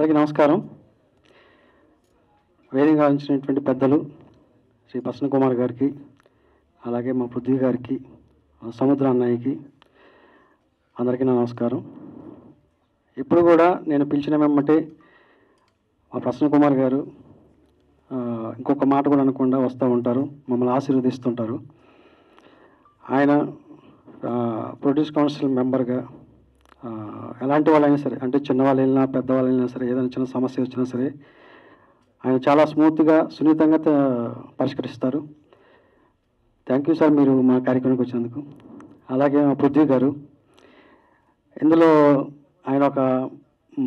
అందరికీ నమస్కారం. వేదికగా ఉంచినటువంటి పెద్దలు శ్రీ ప్రసన్న కుమార్ గారికి, అలాగే మా పృథ్వీ గారికి, సముద్ర అన్నయ్యకి అందరికీ నమస్కారం. ఇప్పుడు కూడా నేను పిలిచిన వెంబటే మా ప్రసన్న కుమార్ గారు ఇంకొక మాట కూడా అనకుండా వస్తూ ఉంటారు, మమ్మల్ని ఆశీర్వదిస్తుంటారు. ఆయన ప్రొడ్యూస్ కౌన్సిల్ మెంబర్గా ఎలాంటి వాళ్ళైనా సరే, అంటే చిన్నవాళ్ళు వెళ్ళినా పెద్దవాళ్ళు వెళ్ళినా సరే, ఏదైనా చిన్న సమస్య వచ్చినా సరే ఆయన చాలా స్మూత్గా సున్నితంగా పరిష్కరిస్తారు. థ్యాంక్ యూ సార్, మీరు మా కార్యక్రమానికి వచ్చినందుకు. అలాగే మా పృథ్వీ గారు, ఇందులో ఆయన ఒక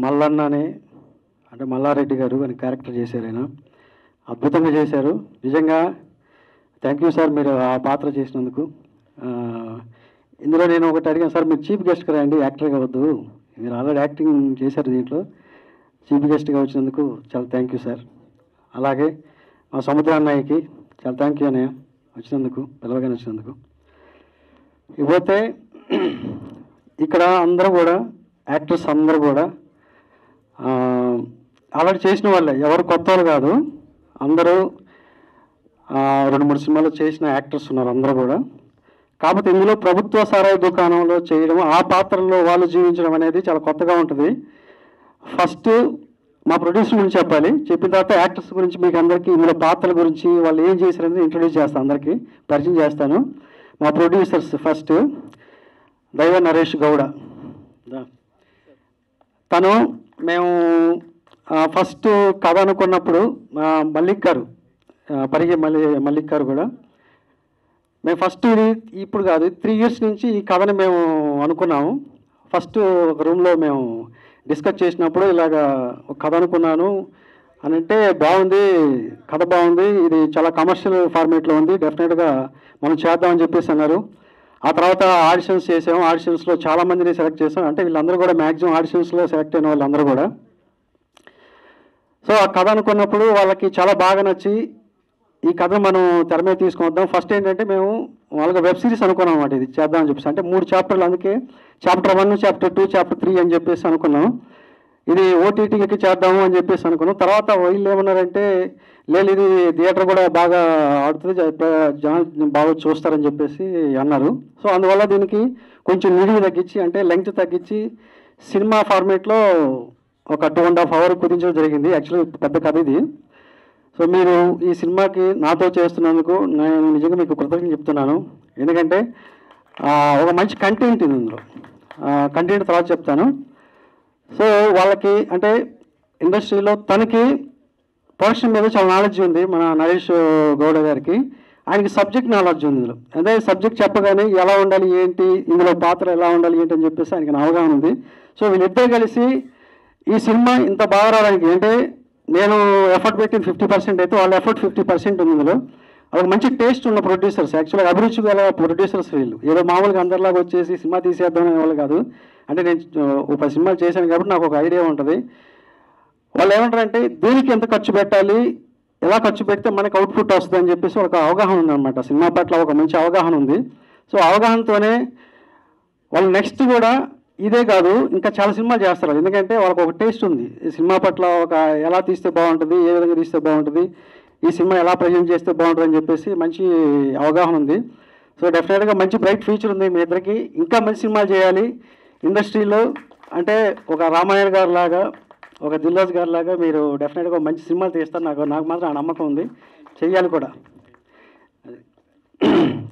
మల్లన్ననే, అంటే మల్లారెడ్డి గారు అని క్యారెక్టర్ చేశారు. ఆయన అద్భుతంగా చేశారు. నిజంగా థ్యాంక్ యూ సార్, మీరు ఆ పాత్ర చేసినందుకు. ఇందులో నేను ఒకటి అడిగాను సార్, మీరు చీఫ్ గెస్ట్గా రండి, యాక్టర్గా వద్దు, మీరు ఆల్రెడీ యాక్టింగ్ చేశారు, దీంట్లో చీఫ్ గెస్ట్గా వచ్చినందుకు చాలా థ్యాంక్ యూ సార్. అలాగే మా సముద్ర అన్నయ్యకి చాలా థ్యాంక్ యూ అన్నయ్య, వచ్చినందుకు, పిలవగానే వచ్చినందుకు. ఇకపోతే ఇక్కడ అందరూ కూడా యాక్టర్స్ అందరూ కూడా ఆల్రెడీ చేసిన వాళ్ళే, ఎవరు కొత్త వాళ్ళు కాదు, అందరూ 2-3 సినిమాలు చేసిన యాక్టర్స్ ఉన్నారు అందరూ కూడా. కాకపోతే ఇందులో ప్రభుత్వ సారాయి దుకాణంలో చేయడం, ఆ పాత్రలో వాళ్ళు జీవించడం అనేది చాలా కొత్తగా ఉంటుంది. ఫస్ట్ మా ప్రొడ్యూసర్ గురించి చెప్పాలి, చెప్పిన తర్వాత యాక్టర్స్ గురించి మీకు అందరికీ ఇందులో పాత్రల గురించి వాళ్ళు ఏం చేశారనేది ఇంట్రొడ్యూస్ చేస్తాను, అందరికీ పరిచయం చేస్తాను. మా ప్రొడ్యూసర్స్ ఫస్ట్ దైవ నరేష్ గౌడ. తను మేము ఫస్ట్ కథ అనుకున్నప్పుడు మల్లిక్ గారు, పరిగి మల్లిక్ గారు కూడా, మేము ఫస్ట్ ఇది ఇప్పుడు కాదు 3 years నుంచి ఈ కథని మేము అనుకున్నాము. ఫస్ట్ ఒక రూమ్లో మేము డిస్కస్ చేసినప్పుడు ఇలాగా ఒక కథ అనుకున్నాను అని అంటే, బాగుంది కథ, బాగుంది, ఇది చాలా కమర్షియల్ ఫార్మేట్లో ఉంది, డెఫినెట్గా మనం చేద్దామని చెప్పేసి అన్నారు. ఆ తర్వాత ఆడిషన్స్ చేసాము, ఆడిషన్స్లో చాలామందిని సెలెక్ట్ చేసాం, అంటే వీళ్ళందరూ కూడా మ్యాక్సిమం ఆడిషన్స్లో సెలెక్ట్ అయిన వాళ్ళందరూ కూడా. సో ఆ కథ అనుకున్నప్పుడు వాళ్ళకి చాలా బాగా నచ్చి ఈ కథ మనం తెర మీద తీసుకొద్దాం. ఫస్ట్ ఏంటంటే మేము వాళ్ళకి వెబ్ సిరీస్ అనుకున్నాం అన్నమాట, ఇది చేద్దామని చెప్పేసి. అంటే 3 చాప్టర్లు, అందుకే చాప్టర్ 1, చాప్టర్ 2, చాప్టర్ 3 అని చెప్పేసి అనుకున్నాం. ఇది ఓటీటీకి చేద్దాము అని చెప్పేసి అనుకున్నాం. తర్వాత వీళ్ళు ఏమన్నారంటే, లేదు ఇది థియేటర్ కూడా బాగా ఆడుతుంది, జనం బాగా చూస్తారని చెప్పేసి అన్నారు. సో అందువల్ల దీనికి కొంచెం నిడివి తగ్గించి, అంటే లెంగ్త్ తగ్గించి సినిమా ఫార్మేట్లో ఒక 2.5 hours కుదించడం జరిగింది. యాక్చువల్లీ పెద్ద కథ ఇది. సో మీరు ఈ సినిమాకి నాతో చేస్తున్నందుకు నేను నిజంగా మీకు కృతజ్ఞతలు చెప్తున్నాను. ఎందుకంటే ఒక మంచి కంటెంట్ ఉంది ఇందులో, కంటెంట్ తర్వాత చెప్తాను. సో వాళ్ళకి అంటే ఇండస్ట్రీలో తనకి ప్రొడక్షన్ మీద చాలా నాలెడ్జ్ ఉంది, మన నరేష్ గౌడ గారికి. ఆయనకి సబ్జెక్ట్ నాలెడ్జ్ ఉంది ఇందులో. అదే సబ్జెక్ట్ చెప్పగానే ఎలా ఉండాలి ఏంటి, ఇందులో పాత్ర ఎలా ఉండాలి ఏంటి అని చెప్పేసి ఆయనకి అవగాహన ఉంది. సో వీళ్ళిద్దరు కలిసి ఈ సినిమా ఇంత బాగా రావడానికి, అంటే నేను ఎఫర్ట్ పెట్టింది 50% అయితే వాళ్ళ ఎఫర్ట్ 50% ఉంది ఇందులో. వాళ్ళకి మంచి టేస్ట్ ఉన్న ప్రొడ్యూసర్స్, యాక్చువల్గా అభిరుచి గల ప్రొడ్యూసర్స్ వీళ్ళు. ఏదో మామూలుగా అందరిలాగా వచ్చేసి సినిమా తీసేద్దాం అనే వాళ్ళు కాదు. అంటే నేను ఒక 10 సినిమాలు చేశాను కాబట్టి నాకు ఒక ఐడియా ఉంటుంది. వాళ్ళు ఏమంటారంటే దేనికి ఎంత ఖర్చు పెట్టాలి, ఎలా ఖర్చు పెడితే మనకు అవుట్పుట్ వస్తుంది అని చెప్పేసి ఒక అవగాహన ఉందన్నమాట. సినిమా పట్ల ఒక మంచి అవగాహన ఉంది. సో అవగాహనతోనే వాళ్ళు నెక్స్ట్ కూడా ఇదే కాదు ఇంకా చాలా సినిమాలు చేస్తారు. ఎందుకంటే వాళ్ళకి ఒక టేస్ట్ ఉంది ఈ సినిమా పట్ల, ఒక ఎలా తీస్తే బాగుంటుంది, ఏ విధంగా తీస్తే బాగుంటుంది, ఈ సినిమా ఎలా ప్రజెంట్ చేస్తే బాగుంటుంది అని చెప్పేసి మంచి అవగాహన ఉంది. సో డెఫినెట్గా మంచి బ్రైట్ ఫ్యూచర్ ఉంది మీ ఇద్దరికి. ఇంకా మంచి సినిమాలు చేయాలి ఇండస్ట్రీలో. అంటే ఒక రామాయణ గారు లాగా, ఒక దిల్రాజ్ గారు లాగా మీరు డెఫినెట్గా మంచి సినిమాలు తీస్తారు. నాకు మాత్రం ఆ నమ్మకం ఉంది, చెయ్యాలి కూడా.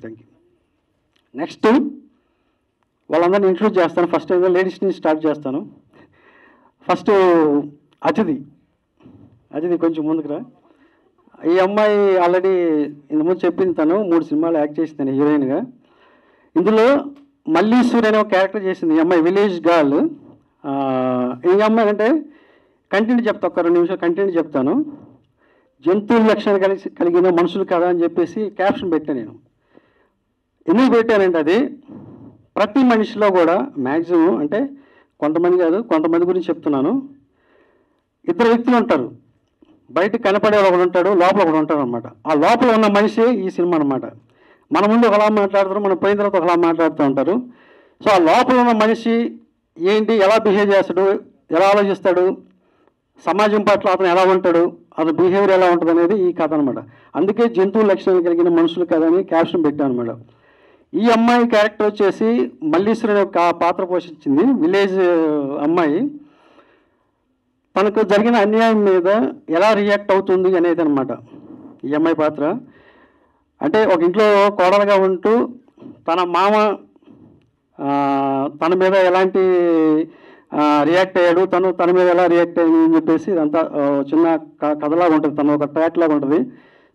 Thank you. నెక్స్ట్ వాళ్ళందరినీ ఇంట్రొడ్యూస్ చేస్తాను. ఫస్ట్ ఏదో లేడీస్ని స్టార్ట్ చేస్తాను. ఫస్ట్ అతిథి కొంచెం ముందుకురా. ఈ అమ్మాయి ఆల్రెడీ ఇంతకుముందు చెప్పింది, తను 3 సినిమాలు యాక్ట్ చేసింది హీరోయిన్గా. ఇందులో మల్లీశ్వరి అనే ఒక క్యారెక్టర్ చేసింది ఈ అమ్మాయి, విలేజ్ గర్ల్. ఈ అమ్మాయి అంటే కంటెంట్ చెప్తా, ఒక 2 నిమిషాలు కంటెంట్ చెప్తాను. జంతువుల లక్షణాలు కలిగిన మనుషులు కదా అని చెప్పేసి క్యాప్షన్ పెట్టాను నేను. ఎందుకు పెట్టానంటే అది ప్రతి మనిషిలో కూడా మ్యాక్సిమం, అంటే కొంతమంది కాదు, కొంతమంది గురించి చెప్తున్నాను. 2 వ్యక్తులు ఉంటారు, బయట కనపడే ఒకడు ఉంటాడు, లోపల ఒకడు ఉంటాడు అనమాట. ఆ లోపల ఉన్న మనిషి ఈ సినిమా అనమాట. మన ముందు ఒకలా మాట్లాడతారు, మనం పోయిన తర్వాత ఒకలా మాట్లాడుతూ ఉంటారు. సో ఆ లోపల ఉన్న మనిషి ఏంటి, ఎలా బిహేవ్ చేస్తాడు, ఎలా ఆలోచిస్తాడు, సమాజం పట్ల అతను ఎలా ఉంటాడు, అతని బిహేవియర్ ఎలా ఉంటుంది అనేది ఈ కథ అనమాట. అందుకే జంతువు లక్షణాలు కలిగిన మనుషులు కథ అని క్యాప్షన్ పెట్టాను అనమాట. ఈ అమ్మాయి క్యారెక్టర్ వచ్చేసి మల్లీశ్వరి యొక్క పాత్ర పోషించింది. విలేజ్ అమ్మాయి తనకు జరిగిన అన్యాయం మీద ఎలా రియాక్ట్ అవుతుంది అనేది అనమాట ఈ అమ్మాయి పాత్ర. అంటే ఒక ఇంట్లో కోడలుగా ఉంటూ తన మామ తన మీద ఎలాంటి రియాక్ట్ అయ్యాడు, తన మీద ఎలా రియాక్ట్ అయ్యింది అని చెప్పేసి ఇదంతా చిన్న కథలాగా ఉంటుంది, తను ఒక ట్రాక్ లాగా ఉంటుంది.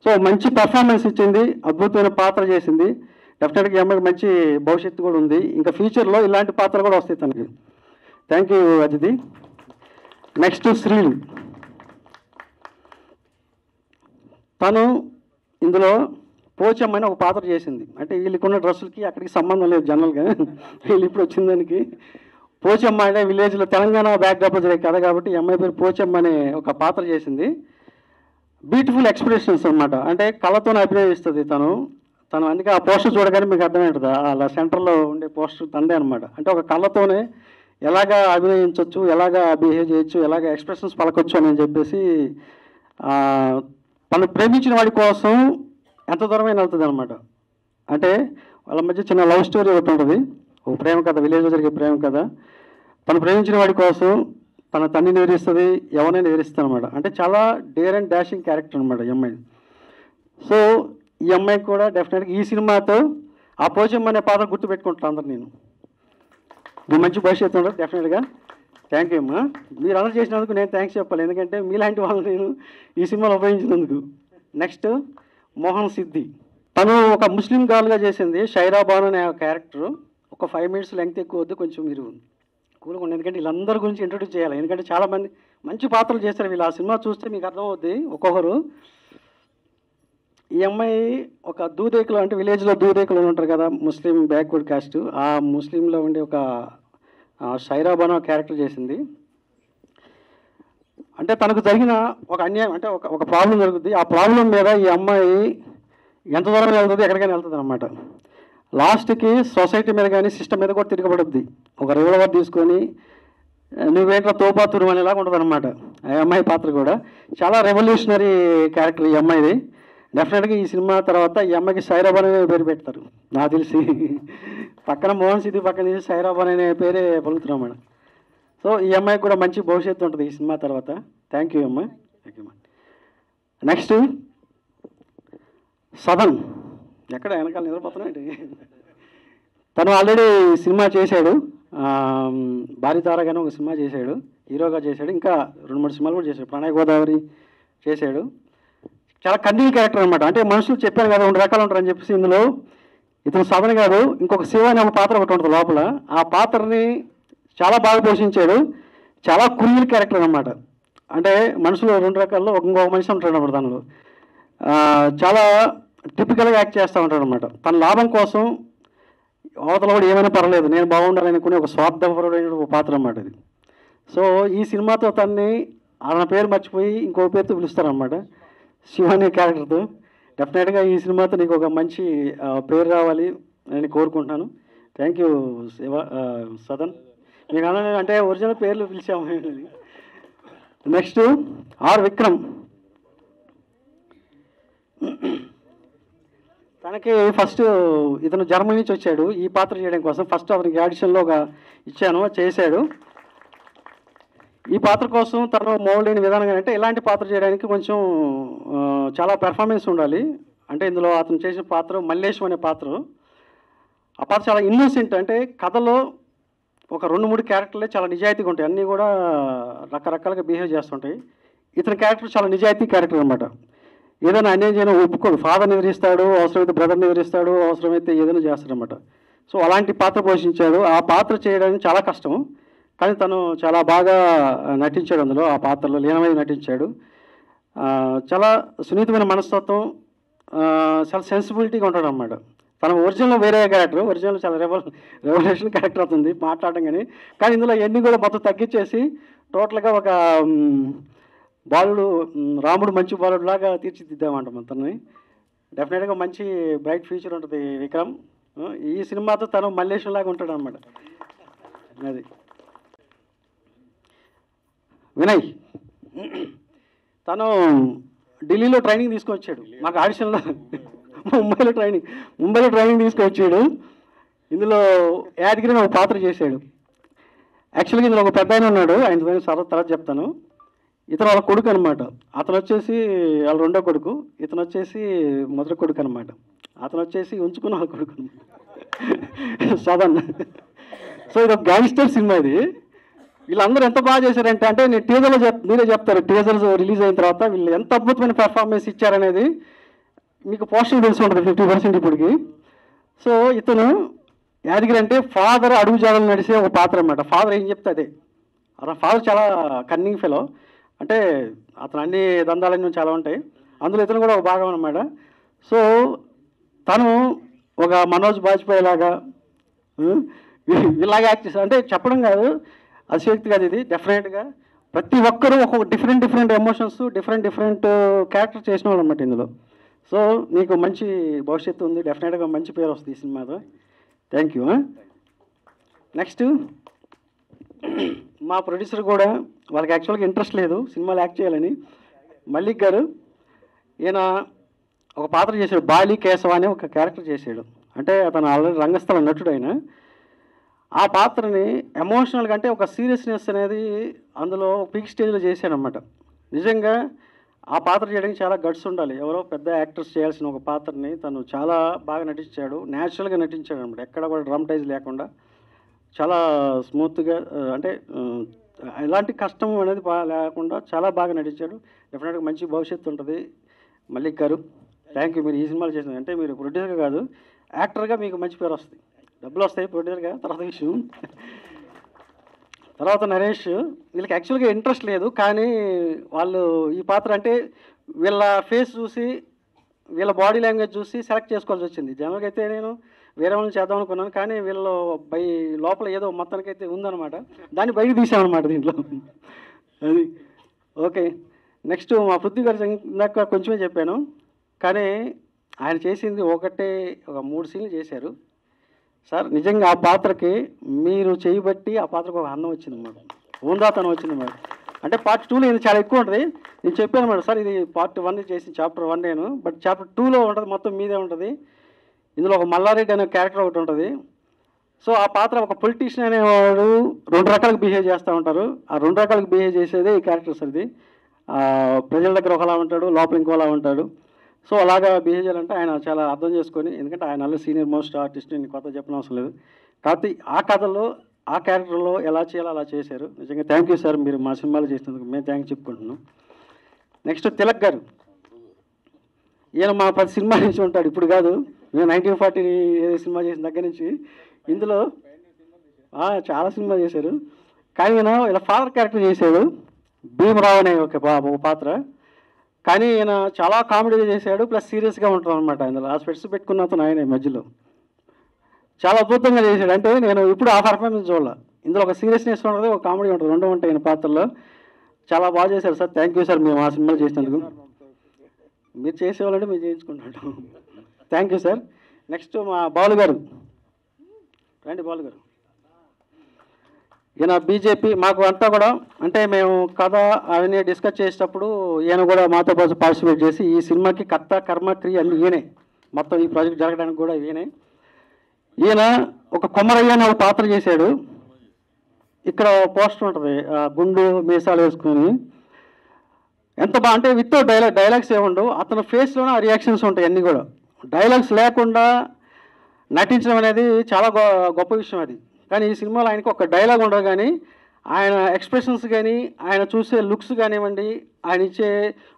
సో మంచి పర్ఫార్మెన్స్ ఇచ్చింది, అద్భుతమైన పాత్ర చేసింది. డెఫినెట్గా ఈ అమ్మాయికి మంచి భవిష్యత్తు కూడా ఉంది. ఇంకా ఫ్యూచర్లో ఇలాంటి పాత్రలు కూడా వస్తాయి తనకి. థ్యాంక్ యూ అతిథి. నెక్స్ట్ శ్రీలు. తను ఇందులో పోచమ్మని ఒక పాత్ర చేసింది. అంటే వీళ్ళకున్న డ్రెస్సులకి అక్కడికి సంబంధం లేదు జనరల్గా, వీళ్ళు ఇప్పుడు వచ్చిన దానికి. పోచమ్మ అంటే విలేజ్లో తెలంగాణ బ్యాక్డ్రాప్లో జరిగే కథ కాబట్టి ఈ అమ్మాయి పేరు పోచమ్మ అనే ఒక పాత్ర చేసింది. బ్యూటిఫుల్ ఎక్స్ప్రెషన్స్ అనమాట, అంటే కళ్ళతోనే అభినయిస్తుంది తను. అందుకే ఆ పోస్టర్ చూడగానే మీకు అర్థమవుతుంది, అలా సెంటర్లో ఉండే పోస్టర్ తండే అనమాట. అంటే ఒక కళ్ళతోనే ఎలాగా అభినయించవచ్చు, ఎలాగా బిహేవ్ చేయొచ్చు, ఎలాగ ఎక్స్ప్రెషన్స్ పలకొచ్చు అని చెప్పేసి తను ప్రేమించిన వాడి కోసం ఎంత దూరమైన వెళ్తుంది అనమాట. అంటే వాళ్ళ మధ్య చిన్న లవ్ స్టోరీ ఒకటి ఉంటుంది, ఒక ప్రేమ కథ, విలేజ్లో జరిగే ప్రేమ కథ. తను ప్రేమించిన వాడి కోసం తన తండ్రిని ఎదిరిస్తుంది, ఎవరైనా ఎదిరిస్తుంది అనమాట. అంటే చాలా డేర్ అండ్ డాషింగ్ క్యారెక్టర్ అనమాట ఈ అమ్మాయి. సో ఈ అమ్మాయికి కూడా డెఫినెట్గా ఈ సినిమాతో ఆ పోచమ్మ అనే పాత్ర గుర్తుపెట్టుకుంటాను అందరు. నేను మీ మంచి భవిష్యత్తు ఉండదు డెఫినెట్గా. థ్యాంక్ యూ అమ్మా. మీరు అందరూ చేసినందుకు నేను థ్యాంక్స్ చెప్పాలి, ఎందుకంటే మీలాంటి వాళ్ళు నేను ఈ సినిమాలో ఉపయోగించినందుకు. నెక్స్ట్ మోహన్ సిద్ధి. తను ఒక ముస్లిం గర్ల్గా చేసింది షైరా బాను అనే క్యారెక్టర్. ఒక 5 minutes లెంగ్త్ ఎక్కువ వద్దు, కొంచెం మీరు కూల్గా ఉండి, ఎందుకంటే వీళ్ళందరి గురించి ఇంట్రొడ్యూస్ చేయాలి. ఎందుకంటే చాలామంది మంచి పాత్రలు చేస్తారు వీళ్ళు. ఆ సినిమా చూస్తే మీకు అర్థమవుద్ది ఒక్కొక్కరు. ఈ అమ్మాయి ఒక దూదేకులు, అంటే విలేజ్లో దూదేకులు ఉంటారు కదా, ముస్లిం బ్యాక్వర్డ్ కాస్ట్, ఆ ముస్లింలో ఉండే ఒక షైరా బాను క్యారెక్టర్ చేసింది. అంటే తనకు జరిగిన ఒక అన్యాయం, అంటే ఒక ప్రాబ్లం జరుగుతుంది. ఆ ప్రాబ్లం మీద ఈ అమ్మాయి ఎంత దూరం వెళ్తుంది, ఎక్కడికైనా వెళ్తుంది అనమాట. లాస్ట్కి సొసైటీ మీద కానీ సిస్టమ్ మీద కూడా తిరగబడుద్ది. ఒక రివల్వర్ తీసుకొని నువ్వేంట్లో తోపాతురు అనేలాగా ఉంటుంది అనమాట ఆ అమ్మాయి పాత్ర కూడా. చాలా రెవల్యూషనరీ క్యారెక్టర్ ఈ అమ్మాయిది. డెఫినెట్గా ఈ సినిమా తర్వాత ఈ అమ్మాయికి సైరాబాన్ అనే పేరు పెడతారు నాకు తెలిసి. పక్కన మోహన్ సిద్ధి పక్కన తీసి సైరాబాన్ అనే పేరే పలుకుతున్నాం మేడం. సో ఈ అమ్మాయికి కూడా మంచి భవిష్యత్తు ఉంటుంది ఈ సినిమా తర్వాత. థ్యాంక్ యూ అమ్మాయి. థ్యాంక్ యూ అమ్మా. నెక్స్ట్ సదన్. ఎక్కడ వెనకాల నిద్రపోతున్నాడు. తను ఆల్రెడీ సినిమా చేశాడు, భారీతారగానే ఒక సినిమా చేశాడు, హీరోగా చేశాడు. ఇంకా 2-3 సినిమాలు కూడా చేశాడు, ప్రణయ్ గోదావరి చేశాడు. చాలా కన్నీల్ క్యారెక్టర్ అనమాట. అంటే మనుషులు చెప్పాను కదా 2 రకాలు ఉంటారని చెప్పేసి, ఇందులో ఇతను సదన్ కాదు, ఇంకొక శివ అనే ఒక పాత్ర ఒకటి ఉంటుంది లోపల. ఆ పాత్రని చాలా బాగా పోషించాడు. చాలా కురియల్ క్యారెక్టర్ అనమాట. అంటే మనుషులు 2 రకాల్లో ఇంకొక మనిషి ఉంటాడు అన్నమాట దానిలో. చాలా టిపికల్గా యాక్ట్ చేస్తూ ఉంటాడు అనమాట. తన లాభం కోసం అవతల కూడా ఏమైనా పర్లేదు, నేను బాగుండాలనుకునే ఒక స్వార్థపరుడైన ఒక పాత్ర అన్నమాట ఇది. సో ఈ సినిమాతో తన్ని ఆయన పేరు మర్చిపోయి ఇంకో పేరుతో పిలుస్తారనమాట, శివ అనే క్యారెక్టర్తో. డెఫినెట్గా ఈ సినిమాతో నీకు ఒక మంచి పేరు రావాలి అని కోరుకుంటున్నాను. Thank you Shiva Sadan. మీకు అంటే ఒరిజినల్ పేర్లు పిలిచాము. Next are Vikram. తనకి ఫస్ట్ ఇతను జర్మనీ నుంచి వచ్చాడు ఈ పాత్ర చేయడం కోసం. ఫస్ట్ అతనికి ఆడిషన్లో ఇచ్చాను, చేశాడు. ఈ పాత్ర కోసం తను మోల్డ్ అయిన విధానంగా, అంటే ఇలాంటి పాత్ర చేయడానికి కొంచెం చాలా పెర్ఫార్మెన్స్ ఉండాలి. అంటే ఇందులో అతను చేసిన పాత్ర మల్లేశం అనే పాత్ర. ఆ పాత్ర చాలా ఇన్నోసెంట్, అంటే కథలో ఒక 2-3 క్యారెక్టర్లే చాలా నిజాయితీగా ఉంటాయి, అన్నీ కూడా రకరకాలుగా బిహేవ్ చేస్తుంటాయి. ఇతని క్యారెక్టర్ చాలా నిజాయితీ క్యారెక్టర్ అనమాట. ఏదైనా అన్యాయం చేయడం ఒప్పుకోడు, ఫాదర్ని ఎదిరిస్తాడు, అవసరమైతే బ్రదర్ని ఎదిరిస్తాడు, అవసరమైతే ఏదైనా చేస్తాడనమాట. సో అలాంటి పాత్ర పోషించాడు. ఆ పాత్ర చేయడానికి చాలా కష్టం, కానీ తను చాలా బాగా నటించాడు అందులో. ఆ పాత్రలో లీనమై నటించాడు. చాలా సున్నితమైన మనస్తత్వం, చాలా సెన్సిబిలిటీగా ఉంటాడు అనమాట. తన ఒరిజినల్ వేరే క్యారెక్టర్, ఒరిజినల్ చాలా రెవల్యూషన్ క్యారెక్టర్ అవుతుంది మాట్లాడడం. కానీ ఇందులో ఎన్ని కూడా మొత్తం తగ్గించేసి టోటల్గా ఒక బాలుడు, రాముడు మంచి బాలుడు లాగా తీర్చిదిద్దామంట మొత్తాన్ని. డెఫినెట్గా మంచి బ్రైట్ ఫ్యూచర్ ఉంటుంది విక్రమ్. ఈ సినిమాతో తను మల్లేశం లాగా ఉంటాడు అనమాట. అది వినయ్. తను ఢిల్లీలో ట్రైనింగ్ తీసుకొచ్చాడు మాకు ఆడిషన్లో. ముంబైలో ట్రైనింగ్ తీసుకొచ్చాడు. ఇందులో యాదగిరిని ఒక పాత్ర చేశాడు. యాక్చువల్గా ఇందులో ఒక పెద్ద ఆయన ఉన్నాడు, ఆయన తర్వాత చెప్తాను. ఇతను వాళ్ళ కొడుకు అనమాట. అతను వచ్చేసి వాళ్ళ రెండో కొడుకు, ఇతను వచ్చేసి మొదటి కొడుకు అనమాట. అతను వచ్చేసి ఉంచుకున్న వాళ్ళ కొడుకు అనమాట, సదన్. సో ఇది ఒక గ్యాంగ్స్టర్ సినిమా. ఇది వీళ్ళందరూ ఎంత బాగా చేశారంటే, అంటే నేను టీజర్లో మీరే చెప్తారు, టీజర్స్ రిలీజ్ అయిన తర్వాత వీళ్ళు ఎంత అద్భుతమైన పెర్ఫార్మెన్స్ ఇచ్చారనేది మీకు పోస్టర్ తెలిసి ఉంటుంది 50% ఇప్పటికి. సో ఇతను యాదగిరి అంటే ఫాదర్ అడుగు జాడలు నడిసే ఒక పాత్ర అనమాట. ఫాదర్ ఏం చెప్తే అదే. అతను ఫాదర్ చాలా కన్నింగ్ ఫెలో, అంటే అతను అన్ని దందాలన్నీ చాలా ఉంటాయి, అందులో ఇతను కూడా ఒక భాగం అనమాట. సో తను ఒక మనోజ్ బాజ్పేయి లాగా ఇలాగ యాక్ట్ చేస్తారు. అంటే చెప్పడం కాదు, అతిశక్తి కాదు, ఇది డెఫినెట్గా ప్రతి ఒక్కరూ ఒక్కొక్క డిఫరెంట్ ఎమోషన్స్, డిఫరెంట్ క్యారెక్టర్ చేసిన వాళ్ళు అనమాట ఇందులో. సో నీకు మంచి భవిష్యత్తు ఉంది, డెఫినెట్గా మంచి పేరు వస్తుంది ఈ సినిమాలో. Thank you. నెక్స్ట్ మా ప్రొడ్యూసర్ కూడా, వాళ్ళకి యాక్చువల్గా ఇంట్రెస్ట్ లేదు సినిమాలో యాక్ట్ చేయాలని, మల్లిక్ గారు. ఈయన ఒక పాత్ర చేశాడు, బాలి కేశవ అనే ఒక క్యారెక్టర్ చేశాడు. అంటే అతను ఆల్రెడీ రంగస్థల నటుడు. ఆయన ఆ పాత్రని ఎమోషనల్గా, అంటే ఒక సీరియస్నెస్ అనేది అందులో పీక్ స్టేజ్లో చేశాడనమాట. నిజంగా ఆ పాత్ర చేయడానికి చాలా గట్స్ ఉండాలి. ఎవరో పెద్ద యాక్టర్స్ చేయాల్సిన ఒక పాత్రని తను చాలా బాగా నటించాడు, న్యాచురల్గా నటించాడు అనమాట. ఎక్కడ కూడా డ్రామటైజ్ లేకుండా చాలా స్మూత్గా, అంటే ఎలాంటి కష్టం అనేది లేకుండా చాలా బాగా నటించాడు. డెఫినెట్గా మంచి భవిష్యత్తు ఉంటుంది మల్లిక్ గారు. Thank you. మీరు ఈ సినిమాలు చేసిన, అంటే మీరు ప్రొడ్యూసర్గా కాదు, యాక్టర్గా మీకు మంచి పేరు వస్తుంది, డబ్బులు వస్తాయి ప్రొడ్యూసర్గా. తర్వాత విషయం, తర్వాత నరేష్. వీళ్ళకి యాక్చువల్గా ఇంట్రెస్ట్ లేదు, కానీ వాళ్ళు ఈ పాత్ర అంటే వీళ్ళ ఫేస్ చూసి, వీళ్ళ బాడీ లాంగ్వేజ్ చూసి సెలెక్ట్ చేసుకోవాల్సి వచ్చింది. జనరల్గా అయితే నేను వేరే వాళ్ళని చేద్దాం అనుకున్నాను, కానీ వీళ్ళు లోపల ఏదో మొత్తానికైతే ఉందన్నమాట, దాన్ని బయటకు తీసామన్నమాట దీంట్లో. అది ఓకే. నెక్స్ట్ మా పృథ్వీ గారు ఇందాక కొంచెమే చెప్పాను, కానీ ఆయన చేసింది ఒక 3 సీన్లు చేశారు సార్. నిజంగా ఆ పాత్రకి మీరు చేయబట్టి ఆ పాత్రకు ఒక అందం వచ్చిందన్నమాట, ఉందాతనం వచ్చిందన్నమాట. అంటే పార్ట్ 2లో ఇది చాలా ఎక్కువ ఉంటుంది. నేను చెప్పాను అన్నమాట, సార్ ఇది పార్ట్ 1 చేసి చాప్టర్ 1 నేను, బట్ చాప్టర్ 2లో ఉంటుంది, మొత్తం మీదే ఉంటుంది. ఇందులో ఒక మల్లారెడ్డి అనే క్యారెక్టర్ ఒకటి ఉంటుంది. సో ఆ పాత్ర ఒక పొలిటీషియన్ అనేవాడు 2 రకాలుగా బిహేవ్ చేస్తూ ఉంటారు. ఆ 2 రకాలుగా బిహేవ్ చేసేదే ఈ క్యారెక్టర్ సార్. ఇది ప్రజల దగ్గర ఒకలా ఉంటాడు, లోపల ఇంకోలా ఉంటాడు. సో అలాగా బిహేవ్ చేయాలంటే ఆయన చాలా అర్థం చేసుకొని, ఎందుకంటే ఆయన సీనియర్ మోస్ట్ ఆర్టిస్ట్, నేను కొత్త చెప్పిన అవసరం లేదు. కాబట్టి ఆ కథలో, ఆ క్యారెక్టర్లో ఎలా చేయాలో అలా చేశారు. నిజంగా థ్యాంక్ యూ సార్, మీరు మా సినిమాలు చేసినందుకు మేము థ్యాంక్స్ చెప్పుకుంటున్నాం. నెక్స్ట్ తిలక్ గారు. ఈయన మా 10 సినిమా నుంచి ఉంటాడు, ఇప్పుడు కాదు, నేను 1940 సినిమా చేసిన దగ్గర నుంచి. ఇందులో చాలా సినిమా చేశారు, కానీ ఈయన ఇలా ఫాదర్ క్యారెక్టర్ చేశాడు, భీమరావు అనే ఒక పాత్ర. కానీ ఈయన చాలా కామెడీగా చేశాడు, ప్లస్ సీరియస్గా ఉంటాడు అనమాట. ఇందులో ఆ స్పెట్స్ పెట్టుకున్న అతను ఆయన మధ్యలో చాలా అద్భుతంగా చేశాడు. అంటే నేను ఇప్పుడు ఆ పర్ఫార్మెన్స్ చూడాల. ఇందులో ఒక సీరియస్నెస్ ఉంటుంది, ఒక కామెడీ ఉంటుంది, 2 ఉంటాయి ఈయన పాత్రలో. చాలా బాగా చేశారు సార్. థ్యాంక్ యూ సార్, మేము ఆ సినిమాలు చేసినందుకు. మీరు చేసేవాళ్ళంటే మేము చేయించుకుంటాం. Thank you sir. నెక్స్ట్ మా బాలు గారు. రండి బాలు గారు. ఈయన బీజేపీ మాకు అంతా కూడా, అంటే మేము కథ అవన్నీ డిస్కస్ చేసేటప్పుడు ఈయన కూడా మాతో పాటు పార్టిసిపేట్ చేసి, ఈ సినిమాకి కర్త కర్మ క్రియ అన్ని ఈయనే, మొత్తం ఈ ప్రాజెక్ట్ జరగడానికి కూడా ఈయనే. ఈయన ఒక కొమ్మరయ్య అనే ఒక పాత్ర చేశాడు. ఇక్కడ పోస్టర్ ఉంటుంది, గుండు మీసాలు వేసుకొని, ఎంత బాగా అంటే వితౌట్ డైలాగ్స్ ఏముండవు, అతని ఫేస్లోనే ఆ రియాక్షన్స్ ఉంటాయి అన్నీ కూడా. డైలాగ్స్ లేకుండా నటించడం అనేది చాలా గొప్ప విషయం అది. కానీ ఈ సినిమాలో ఆయనకి ఒక డైలాగ్ ఉండదు, కానీ ఆయన ఎక్స్ప్రెషన్స్ కానీ, ఆయన చూసే లుక్స్ కానివ్వండి, ఆయన ఇచ్చే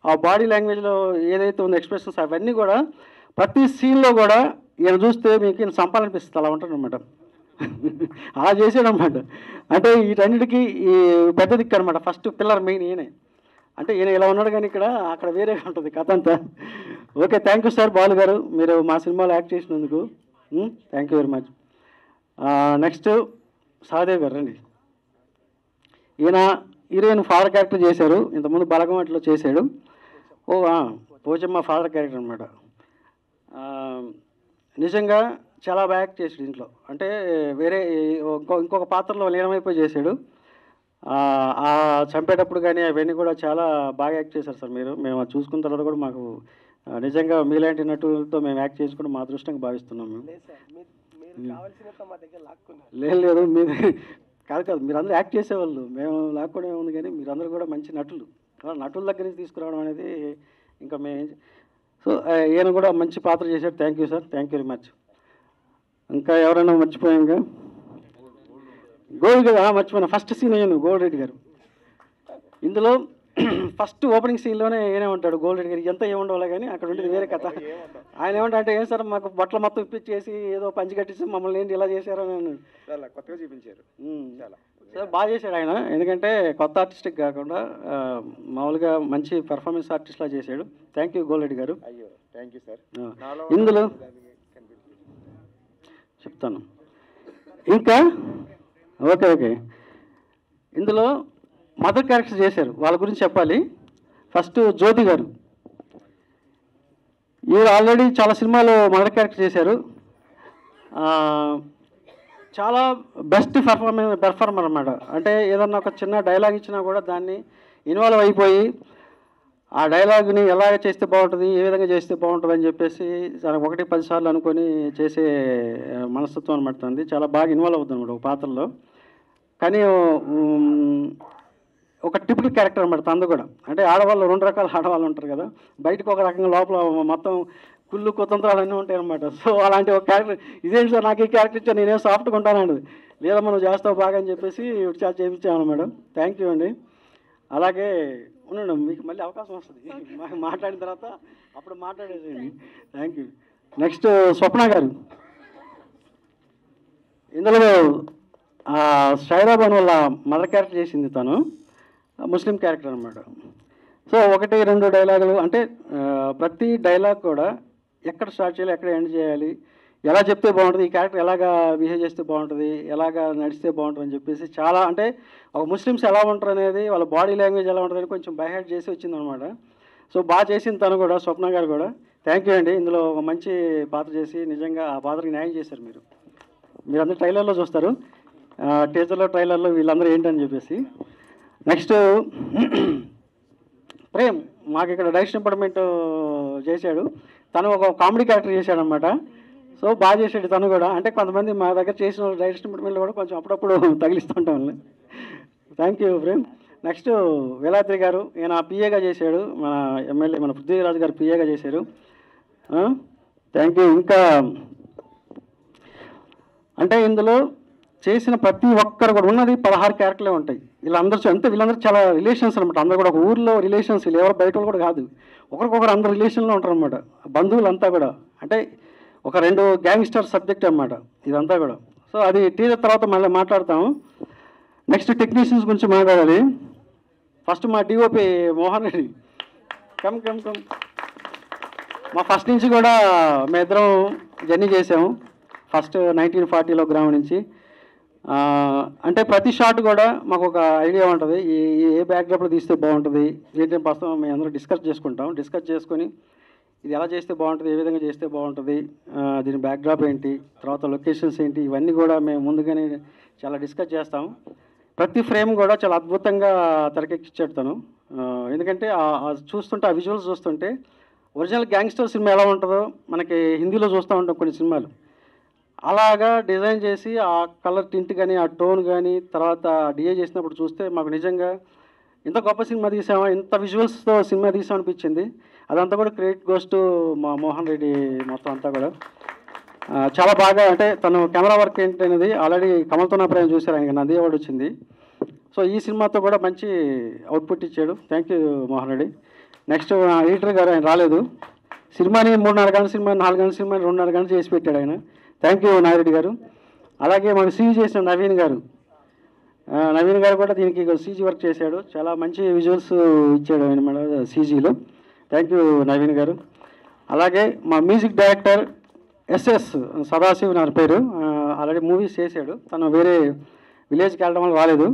ఆ బాడీ లాంగ్వేజ్లో ఏదైతే ఉందో ఎక్స్ప్రెషన్స్, అవన్నీ కూడా ప్రతి సీన్లో కూడా ఈయన చూస్తే మీకు ఈయన సంపాలనిపిస్తుంది, అలా ఉంటాడు అనమాట. అలా చేసాడు అనమాట. అంటే వీటన్నిటికీ ఈ పెద్ద దిక్కు అనమాట, ఫస్ట్ పిల్లర్ మెయిన్ ఈయనే. అంటే ఈయన ఇలా ఉన్నాడు, కానీ అక్కడ వేరేగా ఉంటుంది కథ అంతా. Okay, thank you sir Balu గారు, మీరు మా సినిమాలో యాక్ట్ చేసినందుకు thank you very much. Next Sahadev గారు రండి. ఈయన హీరోయిన్ ఫాదర్ క్యారెక్టర్ చేశారు, ఇంతకుముందు బలగమట్లో చేశాడు. పోచమ్మ ఫాదర్ క్యారెక్టర్ అనమాట. నిజంగా చాలా బాగా యాక్ట్ చేసాడు ఇంట్లో. అంటే వేరే ఇంకొక పాత్రలో లీనమైపోయి చేశాడు. ఆ చంపేటప్పుడు కానీ అవన్నీ కూడా చాలా బాగా యాక్ట్ చేశారు సార్ మీరు. మేము అది చూసుకున్న తర్వాత కూడా మాకు నిజంగా మీలాంటి నటులతో మేము యాక్ట్ చేసుకోవడం మా అదృష్టంగా భావిస్తున్నాం మేము. లేదు లేదు మీరు కాదు మీరందరూ యాక్ట్ చేసేవాళ్ళు, మేము లాక్కోవడం ఏముంది, కానీ మీరందరూ కూడా మంచి నటులు. నటుల దగ్గర నుంచి తీసుకురావడం అనేది ఇంకా మేము. సో ఈయన కూడా మంచి పాత్ర చేశాడు. Thank you sir, thank you very much. ఇంకా ఎవరైనా మర్చిపోయాక గోల్డ్ గారు మర్చిపోయినా ఫస్ట్ సీన్ అయ్యాను గోల్డ్ రెడ్డి గారు. ఇందులో ఫస్ట్ ఓపెనింగ్ సీన్లోనే ఏనే ఉంటాడు గోల్డ్ రెడ్డి గారు. ఎంత ఏముండవాలో కానీ అక్కడ ఉండేది వేరే కథ. ఆయన ఏమంటే ఏం సార్ మాకు బట్టలు మొత్తం ఇప్పించేసి ఏదో పంచి కట్టేసి మమ్మల్ని ఏంటి ఇలా చేశారు అని అన్నాడు. చాలా కొత్తగా చూపించారు. చాలా సార్ బాగా చేశాడు ఆయన. ఎందుకంటే కొత్త ఆర్టిస్ట్కి కాకుండా మామూలుగా మంచి పెర్ఫార్మెన్స్ ఆర్టిస్ట్లా చేశాడు. థ్యాంక్ యూ గోల్డ్ రెడ్డి గారు. అయ్యో థ్యాంక్ యూ సార్. ఇందులో చెప్తాను ఇంకా. ఓకే ఇందులో మదర్ క్యారెక్టర్స్ చేశారు, వాళ్ళ గురించి చెప్పాలి. ఫస్ట్ జ్యోతి గారు, ఈవిడ ఆల్రెడీ చాలా సినిమాలు మదర్ క్యారెక్టర్ చేశారు. చాలా బెస్ట్ పెర్ఫార్మర్ అన్నమాట. అంటే ఏదన్నా ఒక చిన్న డైలాగ్ ఇచ్చినా కూడా దాన్ని ఇన్వాల్వ్ అయిపోయి ఆ డైలాగ్ని ఎలాగ చేస్తే బాగుంటుంది, ఏ విధంగా చేస్తే బాగుంటుంది అని చెప్పేసి 1-10 సార్లు అనుకొని చేసే మనస్తత్వం అనమాట. చాలా బాగా ఇన్వాల్వ్ అవుతుంది అనమాట ఒక పాత్రలో. కానీ ఒక టిపికల్ క్యారెక్టర్ అనమాట తనది కూడా. అంటే ఆడవాళ్ళు 2 రకాల ఆడవాళ్ళు ఉంటారు కదా, బయటకు ఒక రకంగా లోపల మొత్తం కుళ్ళు కుతంత్రాలు అన్నీ ఉంటాయి అనమాట. సో అలాంటి ఒక క్యారెక్టర్, ఇదేంటి సార్ నాకు ఈ క్యారెక్టర్ ఇచ్చా, నేనే సాఫ్ట్గా ఉంటానండి, లేదా మనం చేస్తావు బాగా అని చెప్పేసి చాలా చేయించాము మేడం. థ్యాంక్ యూ అండి. అలాగే ఉండండి, మీకు మళ్ళీ అవకాశం వస్తుంది మాట్లాడిన తర్వాత అప్పుడు మాట్లాడేసేయండి. Thank you. Next Swapna garu, ఇందులో షైరాబాన్ వాళ్ళ మదర్ క్యారెక్టర్ చేసింది తను, ముస్లిం క్యారెక్టర్ అనమాట. సో 1-2 డైలాగులు, అంటే ప్రతి డైలాగ్ కూడా ఎక్కడ స్టార్ట్ చేయాలి, ఎక్కడ ఎండ్ చేయాలి, ఎలా చెప్తే బాగుంటుంది, ఈ క్యారెక్టర్ ఎలాగా బిహేవ్ చేస్తే బాగుంటుంది, ఎలాగా నడిస్తే బాగుంటుంది అని చెప్పేసి చాలా, అంటే ఒక ముస్లిమ్స్ ఎలా ఉంటారు అనేది, వాళ్ళ బాడీ లాంగ్వేజ్ ఎలా ఉంటుంది అని కొంచెం బైహైడ్ చేసి వచ్చిందనమాట. సో బాగా చేసింది తను కూడా, స్వప్న గారు కూడా. థ్యాంక్ యూ అండి. ఇందులో ఒక మంచి పాత్ర చేసి నిజంగా ఆ పాత్రకి న్యాయం చేశారు మీరు. మీరందరూ ట్రైలర్లో చూస్తారు, టీజర్లో ట్రైలర్లో వీళ్ళందరూ ఏంటని చెప్పేసి. నెక్స్ట్ ప్రేమ్, మాకు ఇక్కడ డైరెక్షన్ డిపార్ట్మెంట్ చేశాడు. తను ఒక కామెడీ క్యారెక్టర్ చేశాడు అనమాట. సో బాగా చేశాడు తను కూడా. అంటే కొంతమంది మా దగ్గర చేసిన డైరెక్షన్ డిపార్ట్మెంట్లో కూడా కొంచెం అప్పుడప్పుడు తగిలిస్తుంటాం వాళ్ళని. Thank you Prem. Next Veladri garu, ఈయన పిఏగా చేశాడు, మన ఎమ్మెల్యే మన పృథ్వీరాజు గారు పిఏగా చేశారు. Thank you. ఇంకా అంటే ఇందులో చేసిన ప్రతి ఒక్కరు కూడా ఉన్నది 16 క్యారెక్టర్లే ఉంటాయి. వీళ్ళందరూ చాలా రిలేషన్స్ అనమాట. అందరూ కూడా ఒక ఊర్లో రిలేషన్స్, వీళ్ళు ఎవరు బయట కూడా కాదు, ఒకరికొకరు అందరు రిలేషన్లో ఉంటారు అనమాట, బంధువులంతా కూడా. అంటే ఒక 2 గ్యాంగ్స్టర్ సబ్జెక్ట్ అనమాట ఇదంతా కూడా. సో అది టీజర్ తర్వాత మళ్ళీ మాట్లాడతాము. నెక్స్ట్ టెక్నీషియన్స్ గురించి మాట్లాడాలి. ఫస్ట్ మా డిఓపి మోహన్ రెడ్డి, కమ్. మా ఫస్ట్ నుంచి కూడా మేమిద్దరం జర్నీ చేసాము. ఫస్ట్ 1940లో గ్రామం నుంచి. అంటే ప్రతి షాట్ కూడా మాకు ఒక ఐడియా ఉంటుంది, ఏ బ్యాక్డ్రాప్లో తీస్తే బాగుంటుంది ఏంటంటే ప్రస్తుతం మేము అందరూ డిస్కస్ చేసుకొని ఇది ఎలా చేస్తే బాగుంటుంది, ఏ విధంగా చేస్తే బాగుంటుంది, దీని బ్యాక్డ్రాప్ ఏంటి, తర్వాత లొకేషన్స్ ఏంటి, ఇవన్నీ కూడా మేము ముందుగానే చాలా డిస్కస్ చేస్తాము. ప్రతి ఫ్రేమ్ కూడా చాలా అద్భుతంగా తెరకెక్కించాడు తను. ఎందుకంటే చూస్తుంటే ఆ విజువల్స్ చూస్తుంటే ఒరిజినల్ గ్యాంగ్స్టర్ సినిమా ఎలా ఉంటుందో మనకి హిందీలో చూస్తూ ఉంటాం కొన్ని సినిమాలు, అలాగా డిజైన్ చేసి ఆ కలర్ టింట్ కానీ ఆ టోన్ కానీ తర్వాత డిఏ చేసినప్పుడు చూస్తే మాకు నిజంగా ఇంత గొప్ప సినిమా తీసామా, ఇంత విజువల్స్తో సినిమా తీసామనిపించింది. అదంతా కూడా క్రెడిట్ గోస్ టు మా మోహన్ రెడ్డి. మొత్తం అంతా కూడా చాలా బాగా, అంటే తను కెమెరా వర్క్ ఏంటనేది ఆల్రెడీ కమల్తో నా ప్రేమ చూశారు, ఆయనకి నంది అవార్డు వచ్చింది. సో ఈ సినిమాతో కూడా మంచి అవుట్పుట్ ఇచ్చాడు. Thank you Mohan Reddy. Next editor గారు, ఆయన రాలేదు. సినిమాని 3.5 గంటల సినిమా, 4 గంటల సినిమాని 2.5 గంటలు చేసి పెట్టాడు ఆయన. థ్యాంక్ యూ నాగిరెడ్డి గారు. అలాగే మనకు సీజీ చేసిన నవీన్ గారు కూడా దీనికి సీజీ వర్క్ చేశాడు. చాలా మంచి విజువల్స్ ఇచ్చాడు ఆయన మన సీజీలో. థ్యాంక్ యూ నవీన్ గారు. అలాగే మా మ్యూజిక్ డైరెక్టర్ ఎస్ఎస్ సదాశివ్ నా పేరు, ఆల్రెడీ మూవీస్ చేశాడు. తను వేరే విలేజ్కి వెళ్ళడం వల్ల రాలేదు.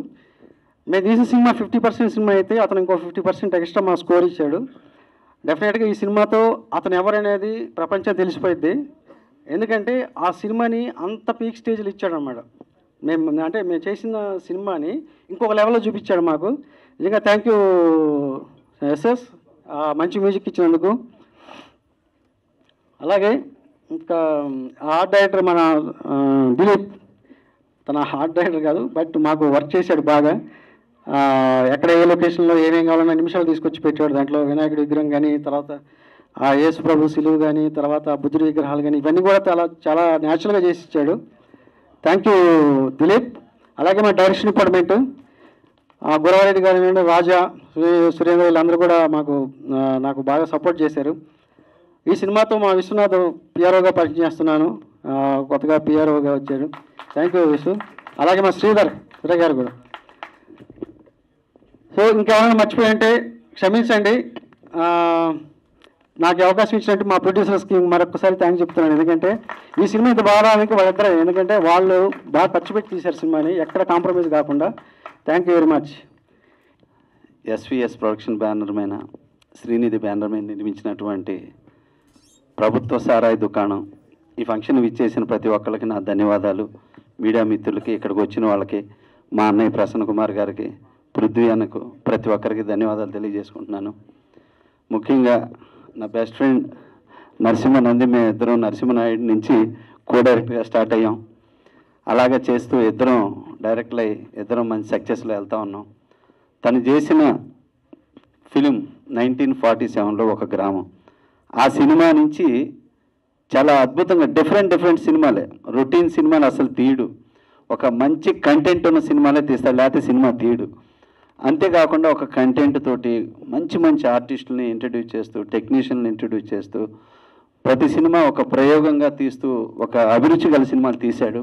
మేము తీసిన సినిమా 50% సినిమా అయితే అతను ఇంకో 50% ఎక్స్ట్రా మా స్కోర్ ఇచ్చాడు. డెఫినెట్గా ఈ సినిమాతో అతను ఎవరనేది ప్రపంచం తెలిసిపోయింది. ఎందుకంటే ఆ సినిమాని అంత పీక్ స్టేజ్లో ఇచ్చాడు అన్నమాట. మేము చేసిన సినిమాని ఇంకొక లెవెల్లో చూపించాడు మాకు. నిజంగా థ్యాంక్ యూ ఎస్ఎస్, మంచి మ్యూజిక్ ఇచ్చినందుకు. అలాగే ఇంకా ఆర్ట్ డైరెక్టర్ మన దిలీప్, తన ఆర్ట్ డైరెక్టర్ కాదు బట్ మాకు వర్క్ చేశాడు బాగా. ఎక్కడ ఏ లొకేషన్లో ఏమేం కావాలన్నా నిమిషాలు తీసుకొచ్చి పెట్టాడు. దాంట్లో వినాయకుడి విగ్రహం కానీ, తర్వాత యేసు ప్రభు సిలువు కానీ, తర్వాత బుద్ధుడి విగ్రహాలు కానీ, ఇవన్నీ కూడా చాలా న్యాచురల్గా చేసి ఇచ్చాడు. Thank you Dilip. అలాగే మా డైరెక్షన్ డిపార్ట్మెంట్ గురవారెడ్డి గారు, రాజా, సురేంద్ర, వీళ్ళందరూ కూడా నాకు బాగా సపోర్ట్ చేశారు. ఈ సినిమాతో మా విశ్వనాథ్ పిఆర్ఓగా పరిచయం చేస్తున్నాను, కొత్తగా పిఆర్ఓగా వచ్చాడు. థ్యాంక్ యూ విశ్వ. అలాగే మా శ్రీధర్ గారు కూడా. సో ఇంకేమైనా మర్చిపోయింటే క్షమించండి. నాకు అవకాశం ఇచ్చినట్టు మా ప్రొడ్యూసర్స్కి మరొకసారి థ్యాంక్స్ చెప్తున్నాను. ఎందుకంటే ఈ సినిమా ఇంత బాగా రావడానికి వాళ్ళిద్దరే, ఎందుకంటే వాళ్ళు బాగా ఖర్చు పెట్టి తీశారు సినిమాని, ఎక్కడ కాంప్రమైజ్ కాకుండా. Thank you very much. SVS production banner మీద, శ్రీనిధి బ్యానర్ మీద నిర్మించినటువంటి ప్రభుత్వ సారాయి దుకాణం, ఈ ఫంక్షన్ విచ్చేసిన ప్రతి ఒక్కరికి నా ధన్యవాదాలు. మీడియా మిత్రులకి, ఇక్కడికి వచ్చిన వాళ్ళకి, మా అన్నయ్య ప్రసన్న కుమార్ గారికి, పృథ్వీ అన్నకు, ప్రతి ఒక్కరికి ధన్యవాదాలు తెలియజేసుకుంటున్నాను. ముఖ్యంగా నా బెస్ట్ ఫ్రెండ్ నరసింహనంది, మేము ఇద్దరం నరసింహనాయుడు నుంచి కో డైరెక్ట్గా స్టార్ట్ అయ్యాం. అలాగే చేస్తూ ఇద్దరం డైరెక్ట్లు అయ్యి ఇద్దరం మంచి సక్సెస్లో వెళ్తూ ఉన్నాం. తను చేసిన ఫిలిం 1947లో ఒక గ్రామం, ఆ సినిమా నుంచి చాలా అద్భుతంగా డిఫరెంట్ సినిమాలే, రొటీన్ సినిమాలు అసలు తీయడు, ఒక మంచి కంటెంట్ ఉన్న సినిమాలే తీస్తాడు, లేకపోతే సినిమా తీయడు. అంతేకాకుండా ఒక కంటెంట్ తోటి మంచి ఆర్టిస్టులని ఇంట్రడ్యూస్ చేస్తూ, టెక్నీషియన్ని ఇంట్రడ్యూస్ చేస్తూ, ప్రతి సినిమా ఒక ప్రయోగంగా తీస్తూ ఒక అభిరుచి గల సినిమాలు తీశాడు.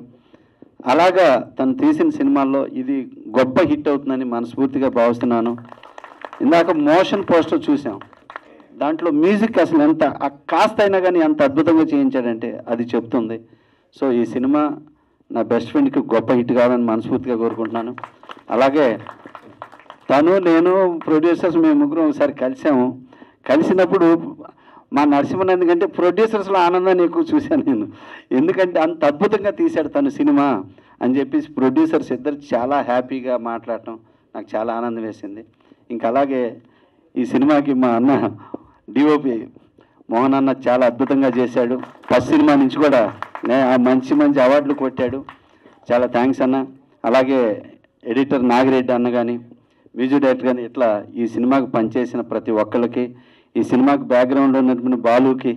అలాగా తను తీసిన సినిమాల్లో ఇది గొప్ప హిట్ అవుతుందని మనస్ఫూర్తిగా భావిస్తున్నాను. ఇందాక మోషన్ పోస్టర్ చూసాం, దాంట్లో మ్యూజిక్ అసలు ఎంత కాస్త అయినా కానీ ఎంత అద్భుతంగా చేయించాడంటే అది చెప్తుంది. సో ఈ సినిమా నా బెస్ట్ ఫ్రెండ్కి గొప్ప హిట్ కావాలని మనస్ఫూర్తిగా కోరుకుంటున్నాను. అలాగే తను, నేను, ప్రొడ్యూసర్స్ మేము ముగ్గురం ఒకసారి కలిసినప్పుడు మా నరసింహనంది కంటే ప్రొడ్యూసర్స్లో ఆనందాన్ని ఎక్కువ చూశాను నేను. ఎందుకంటే అంత అద్భుతంగా తీశాడు తను సినిమా అని చెప్పేసి ప్రొడ్యూసర్స్ ఇద్దరు చాలా హ్యాపీగా మాట్లాడటం నాకు చాలా ఆనందం వేసింది. ఇంకా అలాగే ఈ సినిమాకి మా అన్న డిఓపి మోహన్ అన్న చాలా అద్భుతంగా చేశాడు. ఫస్ట్ సినిమా నుంచి కూడా మంచి అవార్డులు కొట్టాడు. చాలా థ్యాంక్స్ అన్న. అలాగే ఎడిటర్ నాగిరెడ్డి అన్న కానీ, మ్యూజిక్ డైరెక్టర్ కానీ, ఇట్లా ఈ సినిమాకి పనిచేసిన ప్రతి ఒక్కరికి, ఈ సినిమాకి బ్యాక్గ్రౌండ్లో ఉన్నటువంటి బాలుకి,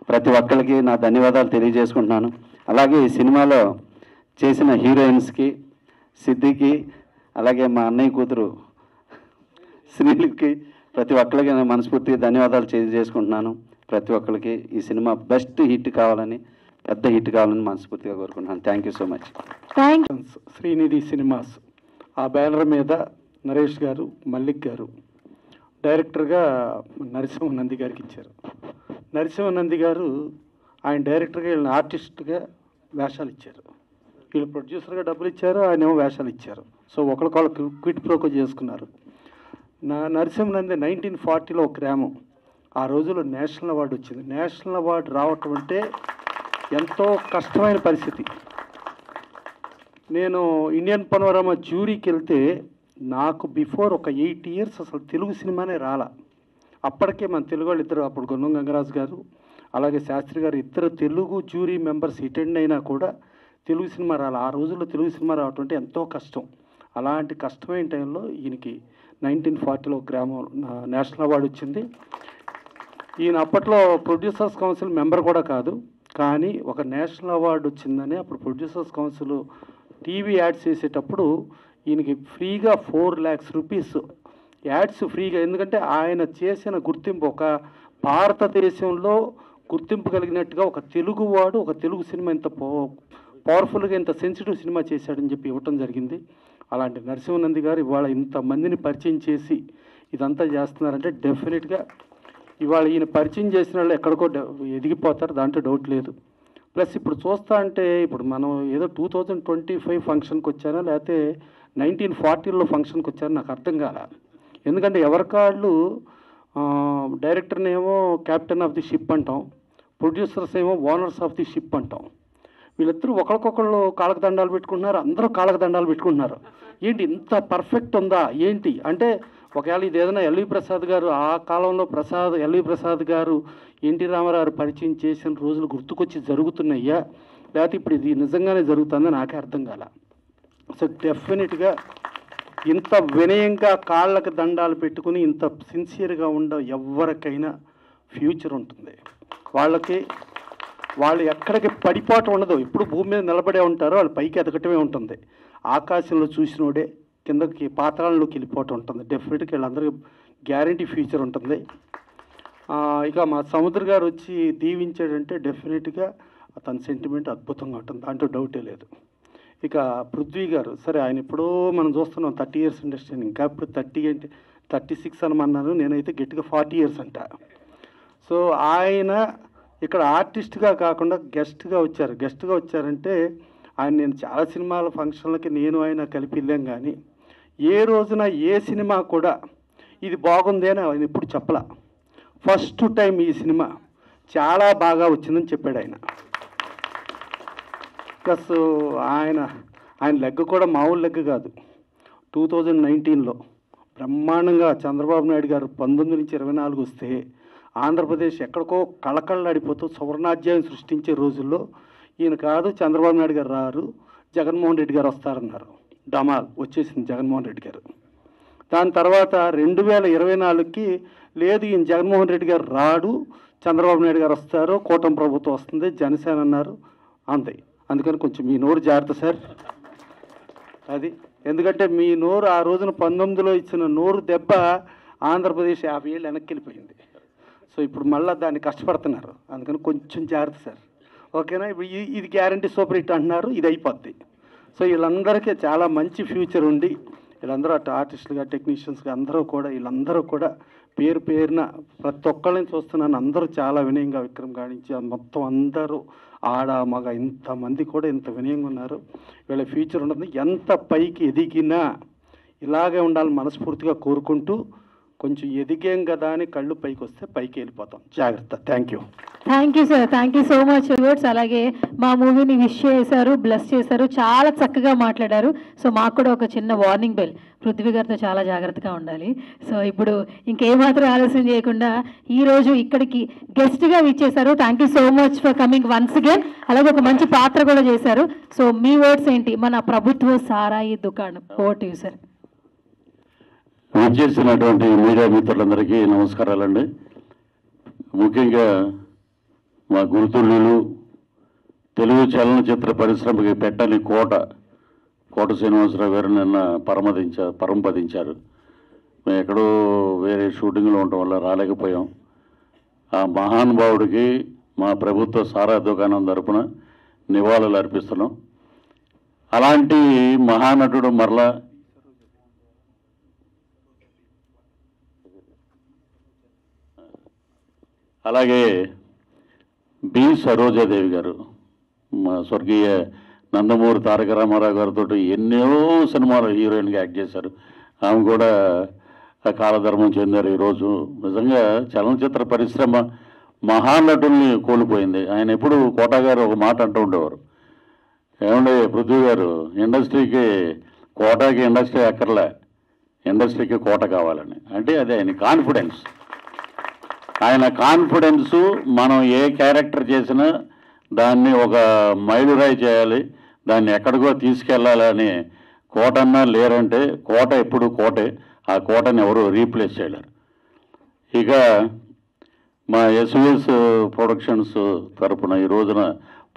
ప్రతి ఒక్కరికి నా ధన్యవాదాలు తెలియజేసుకుంటున్నాను. అలాగే ఈ సినిమాలో చేసిన హీరోయిన్స్కి, సిద్ధికి, అలాగే మా అన్నయ్య కూతురు శ్రీలికి, ప్రతి ఒక్కరికి నేను మనస్ఫూర్తిగా ధన్యవాదాలు తెలియజేసుకుంటున్నాను. ప్రతి ఒక్కరికి ఈ సినిమా బెస్ట్ హిట్ కావాలని, పెద్ద హిట్ కావాలని మనస్ఫూర్తిగా కోరుకుంటున్నాను. Thank you so much. Srinidhi cinemas ఆ బ్యానర్ మీద నరేష్ గారు, మల్లిక్ గారు డైరెక్టర్గా నరసింహనంది గారికి ఇచ్చారు. నరసింహనంది గారు ఆయన డైరెక్టర్గా, వీళ్ళని ఆర్టిస్ట్గా వేషాలు ఇచ్చారు. వీళ్ళు ప్రొడ్యూసర్గా డబ్బులు ఇచ్చారు, ఆయన ఏమో వేషాలు ఇచ్చారు. సో ఒకరికొకరు క్విట్ ప్రోకో చేసుకున్నారు. నరసింహనంది 1940లో ఒక గ్రామం. ఆ రోజుల్లో నేషనల్ అవార్డు వచ్చింది. నేషనల్ అవార్డు రావటం అంటే ఎంతో కష్టమైన పరిస్థితి. నేను ఇండియన్ పనోరమా జ్యూరీకి వెళ్తే నాకు బిఫోర్ ఒక 8 years అసలు తెలుగు సినిమానే రాలా. అప్పటికే మన తెలుగు వాళ్ళు ఇద్దరు, అప్పుడు గొన్నం గంగరాజు గారు అలాగే శాస్త్రి గారు, ఇద్దరు తెలుగు జ్యూరీ మెంబర్స్ అటెండ్ అయినా కూడా తెలుగు సినిమా రాలా. ఆ రోజుల్లో తెలుగు సినిమా రావటం అంటే ఎంతో కష్టం. అలాంటి కష్టమైన టైంలో ఈయనకి 1940లో గ్రామం నేషనల్ అవార్డు వచ్చింది. ఈయన అప్పట్లో ప్రొడ్యూసర్స్ కౌన్సిల్ మెంబర్ కూడా కాదు, కానీ ఒక నేషనల్ అవార్డు వచ్చిందని అప్పుడు ప్రొడ్యూసర్స్ కౌన్సిల్ టీవీ యాడ్స్ చేసేటప్పుడు ఈయనకి ఫ్రీగా 4 lakhs rupees యాడ్స్ ఫ్రీగా. ఎందుకంటే ఆయన చేసిన గుర్తింపు ఒక భారతదేశంలో గుర్తింపు కలిగినట్టుగా ఒక తెలుగువాడు ఒక తెలుగు సినిమా ఇంత పవర్ఫుల్గా ఇంత సెన్సిటివ్ సినిమా చేశాడని చెప్పి ఇవ్వటం జరిగింది. అలాంటి నరసింహనంది గారు ఇవాళ ఇంతమందిని పరిచయం చేసి ఇదంతా చేస్తున్నారంటే డెఫినెట్గా ఇవాళ ఈయన పరిచయం చేసిన వాళ్ళు ఎక్కడికో ఎదిగిపోతారు, దాంట్లో డౌట్ లేదు. ప్లస్ ఇప్పుడు చూస్తా అంటే ఇప్పుడు మనం ఏదో 2025 ఫంక్షన్కి వచ్చానా లేకపోతే 1940లో ఫంక్షన్కి వచ్చారో నాకు అర్థం కాల. ఎందుకంటే ఎవరికాళ్ళు డైరెక్టర్ని ఏమో క్యాప్టెన్ ఆఫ్ ది షిప్ అంటాం, ప్రొడ్యూసర్స్ ఏమో ఓనర్స్ ఆఫ్ ది షిప్ అంటాం. వీళ్ళిద్దరూ ఒకరికొకళ్ళు కాళ్ళకు దండాలు పెట్టుకుంటున్నారు, అందరూ కాళ్ళకు దండాలు పెట్టుకుంటున్నారు. ఏంటి ఇంత పర్ఫెక్ట్ ఉందా ఏంటి అంటే, ఒకవేళ ఇది ఏదైనా ఎల్వి ప్రసాద్ గారు ఆ కాలంలో ఎల్వి ప్రసాద్ గారు ఎన్టీ రామారావు పరిచయం చేసిన రోజులు గుర్తుకొచ్చి జరుగుతున్నాయ్యా, లేకపోతే ఇప్పుడు ఇది నిజంగానే జరుగుతుందని నాకే అర్థం కాల. సో డెఫినెట్గా ఇంత వినయంగా కాళ్ళకు దండాలు పెట్టుకుని ఇంత సిన్సియర్గా ఉండ ఎవరికైనా ఫ్యూచర్ ఉంటుంది. వాళ్ళు ఎక్కడికి పడిపోవటం ఉండదు, ఎప్పుడు భూమి మీద నిలబడే ఉంటారో వాళ్ళు పైకి ఎదగటమే ఉంటుంది. ఆకాశంలో చూసినోడే కిందకి పాతాళంలోకి వెళ్ళిపోవటం ఉంటుంది. డెఫినెట్గా వీళ్ళందరికీ గ్యారంటీ ఫ్యూచర్ ఉంటుంది. ఇక మా సముద్ర గారు వచ్చి దీవించాడంటే డెఫినెట్గా తన సెంటిమెంట్ అద్భుతంగా ఉంటుంది, దాంట్లో డౌటే లేదు. ఇక పృథ్వీ గారు, సరే ఆయన ఎప్పుడో మనం చూస్తున్నాం 30 years ఇండస్ట్రీ, ఇంకా ఇప్పుడు 36 అనమన్నాను, నేనైతే గట్టిగా 40 years అంట. సో ఆయన ఇక్కడ ఆర్టిస్ట్గా కాకుండా గెస్ట్గా వచ్చారంటే ఆయన నేను చాలా సినిమాల ఫంక్షన్లకి నేను ఆయన కలిపి వెళ్ళాం, కానీ ఏ రోజున ఏ సినిమా కూడా ఇది బాగుంది అని ఆయన ఎప్పుడు చెప్పలా. ఫస్ట్ టైం ఈ సినిమా చాలా బాగా వచ్చిందని చెప్పాడు ఆయన. ప్లస్ ఆయన లెగ్ కూడా మామూలు లెగ్ కాదు. 2019లో బ్రహ్మాండంగా చంద్రబాబు నాయుడు గారు 19 నుంచి 24 వస్తే ఆంధ్రప్రదేశ్ ఎక్కడికో కళకళలాడిపోతూ సువర్ణాధ్యాయం సృష్టించే రోజుల్లో ఈయన కాదు చంద్రబాబు నాయుడు గారు రారు, జగన్మోహన్ రెడ్డి గారు వస్తారన్నారు. డమాల్ వచ్చేసింది జగన్మోహన్ రెడ్డి గారు. దాని తర్వాత 2024కి లేదు ఈయన జగన్మోహన్ రెడ్డి గారు రాడు, చంద్రబాబు నాయుడు గారు వస్తారు, కూటమి ప్రభుత్వం వస్తుంది, జనసేన అన్నారు. అంతే. అందుకని కొంచెం మీ నోరు జాగ్రత్త సార్. అది ఎందుకంటే మీ నోరు ఆ రోజున 19లో ఇచ్చిన నోరు దెబ్బ ఆంధ్రప్రదేశ్ 50 ఏళ్ళు వెనక్కి వెళ్ళిపోయింది. సో ఇప్పుడు మళ్ళీ దాన్ని కష్టపడుతున్నారు, అందుకని కొంచెం జాగ్రత్త సార్. ఓకేనా? ఇప్పుడు ఇది గ్యారంటీ సూపర్ హిట్ అంటున్నారు, ఇది అయిపోద్ది. సో వీళ్ళందరికీ చాలా మంచి ఫ్యూచర్ ఉంది. వీళ్ళందరూ అటు ఆర్టిస్టులుగా టెక్నీషియన్స్గా వీళ్ళందరూ కూడా పేరున ప్రతి ఒక్కళ్ళని చూస్తున్నాను, అందరూ చాలా వినయంగా విక్రమ్ గాడించి మొత్తం అందరూ ఆడ మగ ఇంతమంది కూడా ఇంత వినయంగా ఉన్నారు. వీళ్ళ ఫ్యూచర్ ఉంటుంది. ఎంత పైకి ఎదిగినా ఇలాగే ఉండాలని మనస్ఫూర్తిగా కోరుకుంటూ, కొంచెం ఎదిగాం కదా అని కళ్ళు పైకి వస్తే పైకి వెళ్ళిపోతాం. జాగ్రత్త. Thank you sir, thank you so much words. అలాగే మా మూవీని విష్ చేశారు, బ్లెస్ చేశారు, చాలా చక్కగా మాట్లాడారు. సో మాకు కూడా ఒక చిన్న వార్నింగ్ బెల్, పృథ్వీ గారితో చాలా జాగ్రత్తగా ఉండాలి. సో ఇప్పుడు ఇంకేమాత్రం ఆలస్యం చేయకుండా ఈరోజు ఇక్కడికి గెస్ట్గా విచ్చేశారు. Thank you so much for coming once again. అలాగే ఒక మంచి పాత్ర కూడా చేశారు. సో మీ వర్డ్స్ ఏంటి? మన ప్రభుత్వ సారాయి దుకాణం ఓటు సార్. విచ్చేసినటువంటి మీడియా మిత్రులందరికీ నమస్కారాలండి. ముఖ్యంగా మా గురుతుల్యులు తెలుగు చలనచిత్ర పరిశ్రమకి పెట్టని కోట శ్రీనివాసరావు గారు నిన్న పరంపదించారు. మేము ఎక్కడో వేరే షూటింగ్లో ఉండటం వల్ల రాలేకపోయాం. ఆ మహానుభావుడికి మా ప్రభుత్వ సారా దుకాణం తరపున నివాళులు అర్పిస్తున్నాం. అలాంటి మహానటుడు మరలా అలాగే బి సరోజాదేవి గారు, మా స్వర్గీయ నందమూరి తారక రామారావు గారితో ఎన్నో సినిమాలు హీరోయిన్గా యాక్ట్ చేశారు. ఆమె కూడా కాలధర్మం చెందారు. ఈరోజు నిజంగా చలనచిత్ర పరిశ్రమ మహానటుల్ని కోల్పోయింది. ఆయన ఎప్పుడు కోట గారు ఒక మాట అంటూ ఉండేవారు, ఏమంటే పృథ్వీ గారు, కోటకి ఇండస్ట్రీ అక్కర్లే, ఇండస్ట్రీకి కోట కావాలని. అంటే అదే ఆయన కాన్ఫిడెన్సు. మనం ఏ క్యారెక్టర్ చేసినా దాన్ని ఒక మైలురాయి చేయాలి, దాన్ని ఎక్కడికో తీసుకెళ్ళాలని కోటన్నా లేరంటే కోట ఎప్పుడు కోటే. ఆ కోటని ఎవరు రీప్లేస్ చేయలేరు. ఇక మా ఎస్విఎస్ ప్రొడక్షన్స్ తరపున ఈ రోజున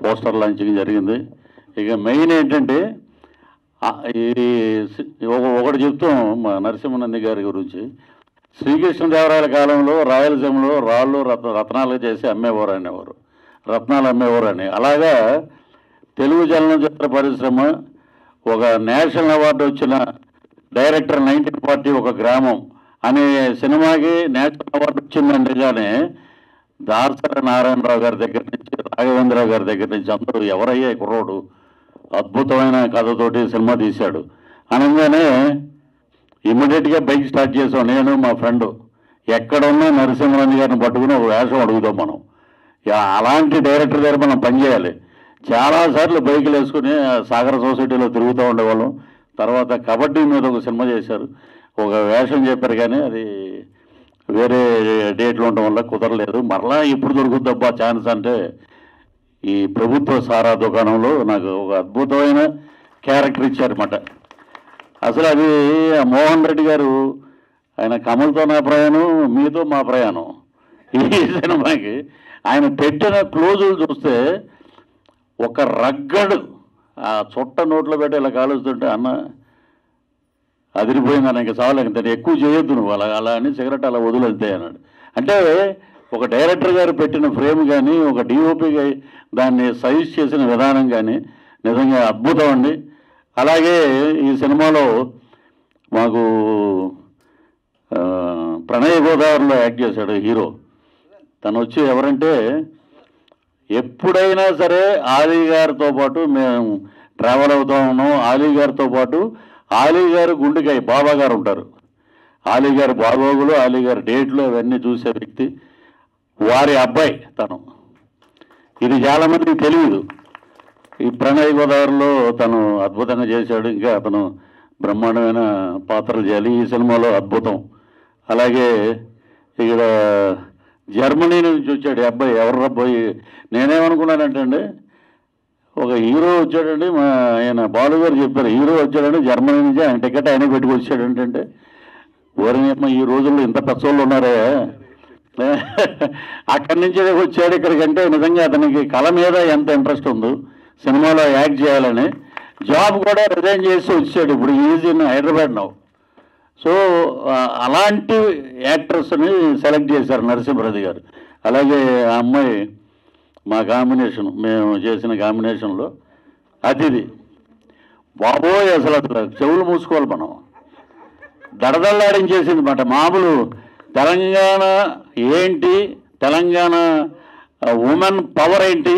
పోస్టర్ లాంచింగ్ జరిగింది. ఇక మెయిన్ ఏంటంటే ఒకటి చెప్తాం మా నరసింహనంది గారి గురించి. శ్రీకృష్ణదేవరాయల కాలంలో రాయలసీమలో రాళ్ళు రత్నాలు చేసి రత్నాలు అమ్మేవారు అని. అలాగా తెలుగు చలనచిత్ర పరిశ్రమ ఒక నేషనల్ అవార్డు వచ్చిన డైరెక్టర్ 1940 ఒక గ్రామం అనే సినిమాకి నేషనల్ అవార్డు వచ్చిందంటే కానీ దార్శర నారాయణరావు గారి దగ్గర నుంచి రాఘవేంద్రరావు గారి దగ్గర నుంచి అందరూ ఎవరయ్యే కుర్రోడు అద్భుతమైన కథతోటి సినిమా తీశాడు అనగానే ఇమ్మీడియట్గా బైక్ స్టార్ట్ చేసాం. నేను మా ఫ్రెండ్ ఎక్కడున్నా నరసింహరాజు గారిని పట్టుకుని ఒక వేషం అడుగుతాం మనం. అలాంటి డైరెక్టర్ దగ్గర మనం పనిచేయాలి. చాలాసార్లు బైకులు వేసుకుని సాగర సొసైటీలో తిరుగుతూ ఉండేవాళ్ళం. తర్వాత కబడ్డీ మీద ఒక సినిమా చేశారు, ఒక వేషం చెప్పారు, కానీ అది వేరే డేట్లు ఉండడం వల్ల కుదరలేదు. మరలా ఇప్పుడు దొరుకుద్దబ్బా ఛాన్స్ అంటే ఈ ప్రభుత్వ సారా దుకాణంలో నాకు ఒక అద్భుతమైన క్యారెక్టర్ ఇచ్చారన్నమాట. అసలు అది మోహన్ రెడ్డి గారు ఆయన కమల్తో నా ప్రయాణం, మీతో మా ప్రయాణం ఈ సినిమాకి ఆయన పెట్టిన క్లోజులు చూస్తే ఒక రగ్గడు ఆ చుట్ట నోట్లో పెట్టి ఇలా కాలుస్తుంటే అన్న అదిరిపోయింది అన్న, ఇంకా చాలు, ఇంత ఎక్కువ చేయొద్దు నువ్వు అలా అని సిగరెట్ అలా వదిలేద్దే అన్నాడు. అంటే ఒక డైరెక్టర్ గారు పెట్టిన ఫ్రేమ్ కానీ, ఒక డిఓపి దాన్ని సైజ్ చేసిన విధానం కానీ నిజంగా అద్భుతం అండి. అలాగే ఈ సినిమాలో మాకు ప్రణయ గోదావరిలో యాక్ట్ చేశాడు హీరో. తను వచ్చి ఎవరంటే, ఎప్పుడైనా సరే ఆలీ గారితో పాటు మేము ట్రావెల్ అవుతూ ఉన్నాం. ఆలీ గారితో పాటు ఆలీ గారు గుండెకాయ బాబా గారు ఉంటారు. ఆలీ గారి బాగోగులు, ఆలీ గారి డేట్లు అవన్నీ చూసే వ్యక్తి. వారి అబ్బాయి తను. ఇది చాలామందికి తెలియదు. ఈ ప్రణయ గోదావరిలో తను అద్భుతంగా చేశాడు. ఇంకా అతను బ్రహ్మాండమైన పాత్రలు చేయాలి ఈ సినిమాలో, అద్భుతం. అలాగే ఇక్కడ జర్మనీ నుంచి వచ్చాడు ఈ అబ్బాయి. ఎవరు అబ్బాయి నేనేమనుకున్నానంటే అండి, ఒక హీరో వచ్చాడండి, మా ఆయన బాలు గారు చెప్పారు, హీరో వచ్చాడండి జర్మనీ నుంచి, ఆయన టికెట్ ఆయన పెట్టుకు వచ్చాడంటే, ఓరమ్మ ఈ రోజుల్లో ఇంత పెద్దోళ్ళు ఉన్నారే, అక్కడి నుంచి వచ్చాడు ఇక్కడికంటే నిజంగా అతనికి కళ మీద ఎంత ఇంట్రెస్ట్ ఉందో, సినిమాలో యాక్ట్ చేయాలని. జాబ్ కూడా రిజైన్ చేసి వచ్చాడు. ఇప్పుడు is in Hyderabad now. So అలాంటి యాక్టర్స్ని సెలెక్ట్ చేశారు నరసింహరాజు గారు. అలాగే ఆ అమ్మాయి మా కాంబినేషన్, మేము చేసిన కాంబినేషన్లో అతిథి. బాబోయ్ అసలు చెవులు మూసుకోవాలి మనం, దడదల్లాడించేసింది మాట. మామూలు తెలంగాణ ఏంటి, తెలంగాణ ఉమెన్ పవర్ ఏంటి,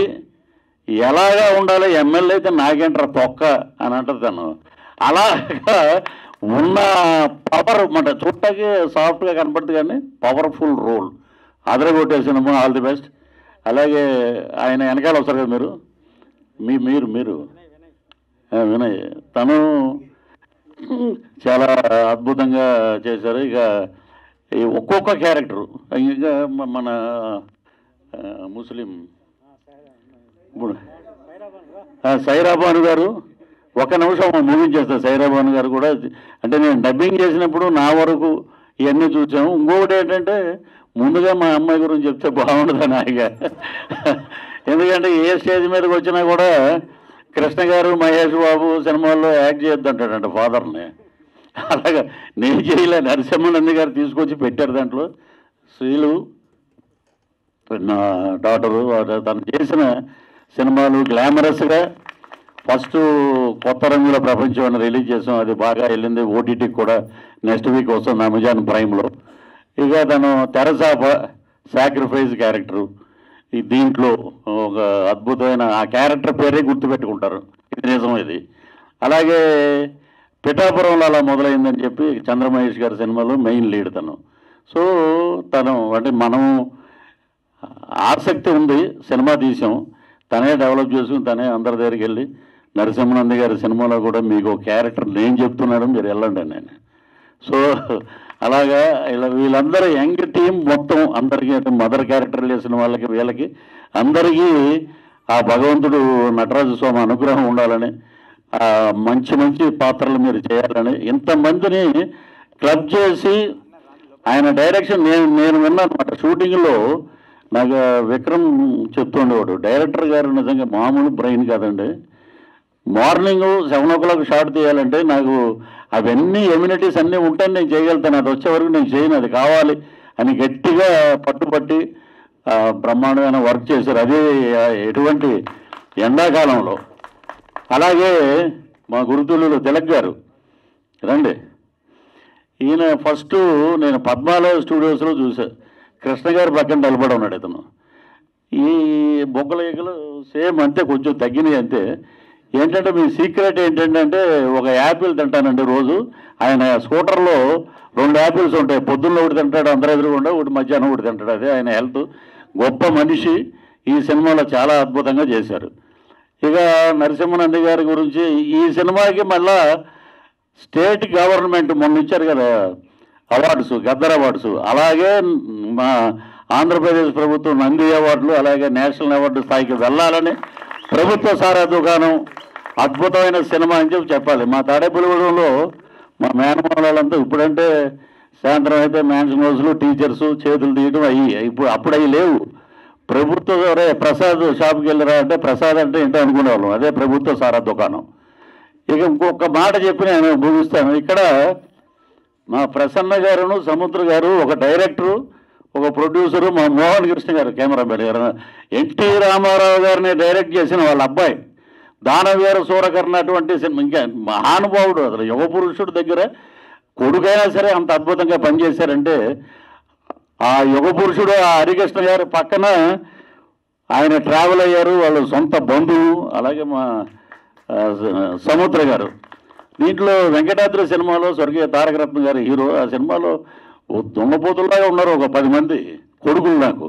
ఎలాగా ఉండాలి, ఎమ్మెల్యే అయితే నాకేంటారు తొక్క అని అంటుంది తను. అలాగా ఉన్న పవర్ మాట, చుట్టకి సాఫ్ట్గా కనపడుతుంది కానీ పవర్ఫుల్ రోల్. అదరగొట్టేసినాము. All the best. అలాగే ఆయన వెనకాల వస్తారు కదా మీరు మీరు వినయ్, తను చాలా అద్భుతంగా చేశారు. ఇక ఈ ఒక్కొక్క క్యారెక్టరు, ఇంకా మన ముస్లిం సైరాబాను గారు, ఒక నిమిషం ముగించేస్తారు. సైరాబాను గారు కూడా, అంటే నేను డబ్బింగ్ చేసినప్పుడు నా వరకు ఇవన్నీ చూసాము. ఇంకొకటి ఏంటంటే, ముందుగా మా అమ్మాయి గురించి చెప్తే బాగుండదు నాయిగా, ఎందుకంటే ఏ స్టేజ్ మీదకి వచ్చినా కూడా కృష్ణ గారు, మహేష్ బాబు సినిమాల్లో యాక్ట్ చేయొద్దంటాడంట ఫాదర్ని. అలాగా నేను చేయలే, నరసింహనంది గారు తీసుకొచ్చి పెట్టారు. దాంట్లో శ్రీలు నా డాటరు, తను చేసిన సినిమాలు గ్లామరస్గా ఫస్ట్ కొత్త రంగుల ప్రపంచం అని రిలీజ్ చేసాం. అది బాగా వెళ్ళింది. ఓటీటీకి కూడా నెక్స్ట్ వీక్ వస్తుంది అమెజాన్ ప్రైమ్లో. ఇక తను తెరసాప సాక్రిఫైస్ క్యారెక్టరు, ఈ దీంట్లో ఒక అద్భుతమైన ఆ క్యారెక్టర్ పేరే గుర్తుపెట్టుకుంటారు. ఇది నిజం ఇది. అలాగే పిఠాపురంలో అలా మొదలైందని చెప్పి చంద్రమహేష్ గారి సినిమాలో మెయిన్ లీడ్ తను. సో తను అంటే మనం ఆసక్తి ఉంది, సినిమా తీసాం, తనే డెవలప్ చేసుకుని తనే అందరి దగ్గరికి వెళ్ళి, నరసింహనంది గారి సినిమాలో కూడా మీకు క్యారెక్టర్ నేను చెప్తున్నాడు, మీరు వెళ్ళండి నేను. సో అలాగా ఇలా వీళ్ళందరూ యంగ్ టీం మొత్తం అందరికీ, అంటే మదర్ క్యారెక్టర్ చేసిన వాళ్ళకి వీళ్ళకి అందరికీ ఆ భగవంతుడు నటరాజు స్వామి అనుగ్రహం ఉండాలని, మంచి మంచి పాత్రలు మీరు చేయాలని, ఇంతమందిని క్లబ్ చేసి ఆయన డైరెక్షన్ నేను విన్నాను అనమాట. షూటింగ్లో నాకు విక్రమ్ చెప్తుండేవాడు, డైరెక్టర్ గారు నిజంగా మామూలు బ్రెయిన్ కాదండి. మార్నింగ్ 7 o'clock షాట్ తీయాలంటే నాకు అవన్నీ ఎమ్యూనిటీస్ అన్నీ ఉంటాయని నేను చేయగలుగుతాను, అది వచ్చే వరకు నేను చేయను, అది కావాలి అని గట్టిగా పట్టుబట్టి బ్రహ్మాండమైన వర్క్ చేశారు. అదే ఎటువంటి ఎండాకాలంలో. అలాగే మా గురుతులు తిలక్ గారు రండి, ఈయన ఫస్ట్ నేను పద్మాలయ స్టూడియోస్లో చూసా. కృష్ణ గారి పక్కన నిలబడి ఉన్నాడు ఇతను. ఈ బొగ్గల ఈగలు సేమ్ అంతే, కొంచెం తగ్గినాయి అంతే. ఏంటంటే మీ సీక్రెట్ ఏంటంటే, ఒక యాపిల్ తింటానండి రోజు. ఆయన స్కూటర్లో 2 యాపిల్స్ ఉంటాయి, పొద్దున్న ఒకటి తింటాడు, అందరూ ఎదురుకుండా ఒకటి, మధ్యాహ్నం ఒకటి తింటాడు. అదే ఆయన హెల్త్. గొప్ప మనిషి. ఈ సినిమాలో చాలా అద్భుతంగా చేశారు. ఇక నరసింహనంది గారి గురించి ఈ సినిమాకి మళ్ళా స్టేట్ గవర్నమెంట్ మొన్న ఇచ్చారు కదా అవార్డ్స్, గద్దర్ అవార్డ్స్, అలాగే మా ఆంధ్రప్రదేశ్ ప్రభుత్వం నంది అవార్డులు, అలాగే నేషనల్ అవార్డు స్థాయికి వెళ్ళాలని ప్రభుత్వ సారా దుకాణం అద్భుతమైన సినిమా అని చెప్పాలి. మా తాడేపల్లిగూడెంలో మా మేనమాలంతా ఇప్పుడంటే సాయంత్రం అయితే మ్యాన్షన్ హౌస్లు టీచర్స్ చేతులు తీయడం ఇప్పుడు అప్పుడు అవి లేవు. ప్రభుత్వ ప్రసాద్ షాప్కి వెళ్ళరా అంటే ప్రసాద్ అంటే ఏంటో అనుకునేవాళ్ళం, అదే ప్రభుత్వ సారా దుకాణం. ఇక ఇంకొక మాట చెప్పి నేను ముగిస్తాను. ఇక్కడ మా ప్రసన్న గారును సముద్ర గారు, ఒక డైరెక్టరు, ఒక ప్రొడ్యూసరు, మా మోహన్ కృష్ణ గారు కెమెరామెన్ గారు, ఎన్టీ రామారావు గారిని డైరెక్ట్ చేసిన వాళ్ళ అబ్బాయి దానవీర సూరకర్ణ అటువంటి సినిమా. ఇంకా మహానుభావుడు, అసలు యుగ పురుషుడు దగ్గర కొడుకైనా సరే అంత అద్భుతంగా పనిచేశారంటే ఆ యుగ పురుషుడు ఆ హరికృష్ణ గారి పక్కన ఆయన ట్రావెల్ అయ్యారు, వాళ్ళ సొంత బంధువు. అలాగే మా సముద్ర గారు దీంట్లో వెంకటాద్రి సినిమాలో స్వర్గీయ తారకరత్న గారి హీరో. ఆ సినిమాలో దున్నపోతుల్లాగా ఉన్నారు ఒక 10 మంది కొడుకులు. నాకు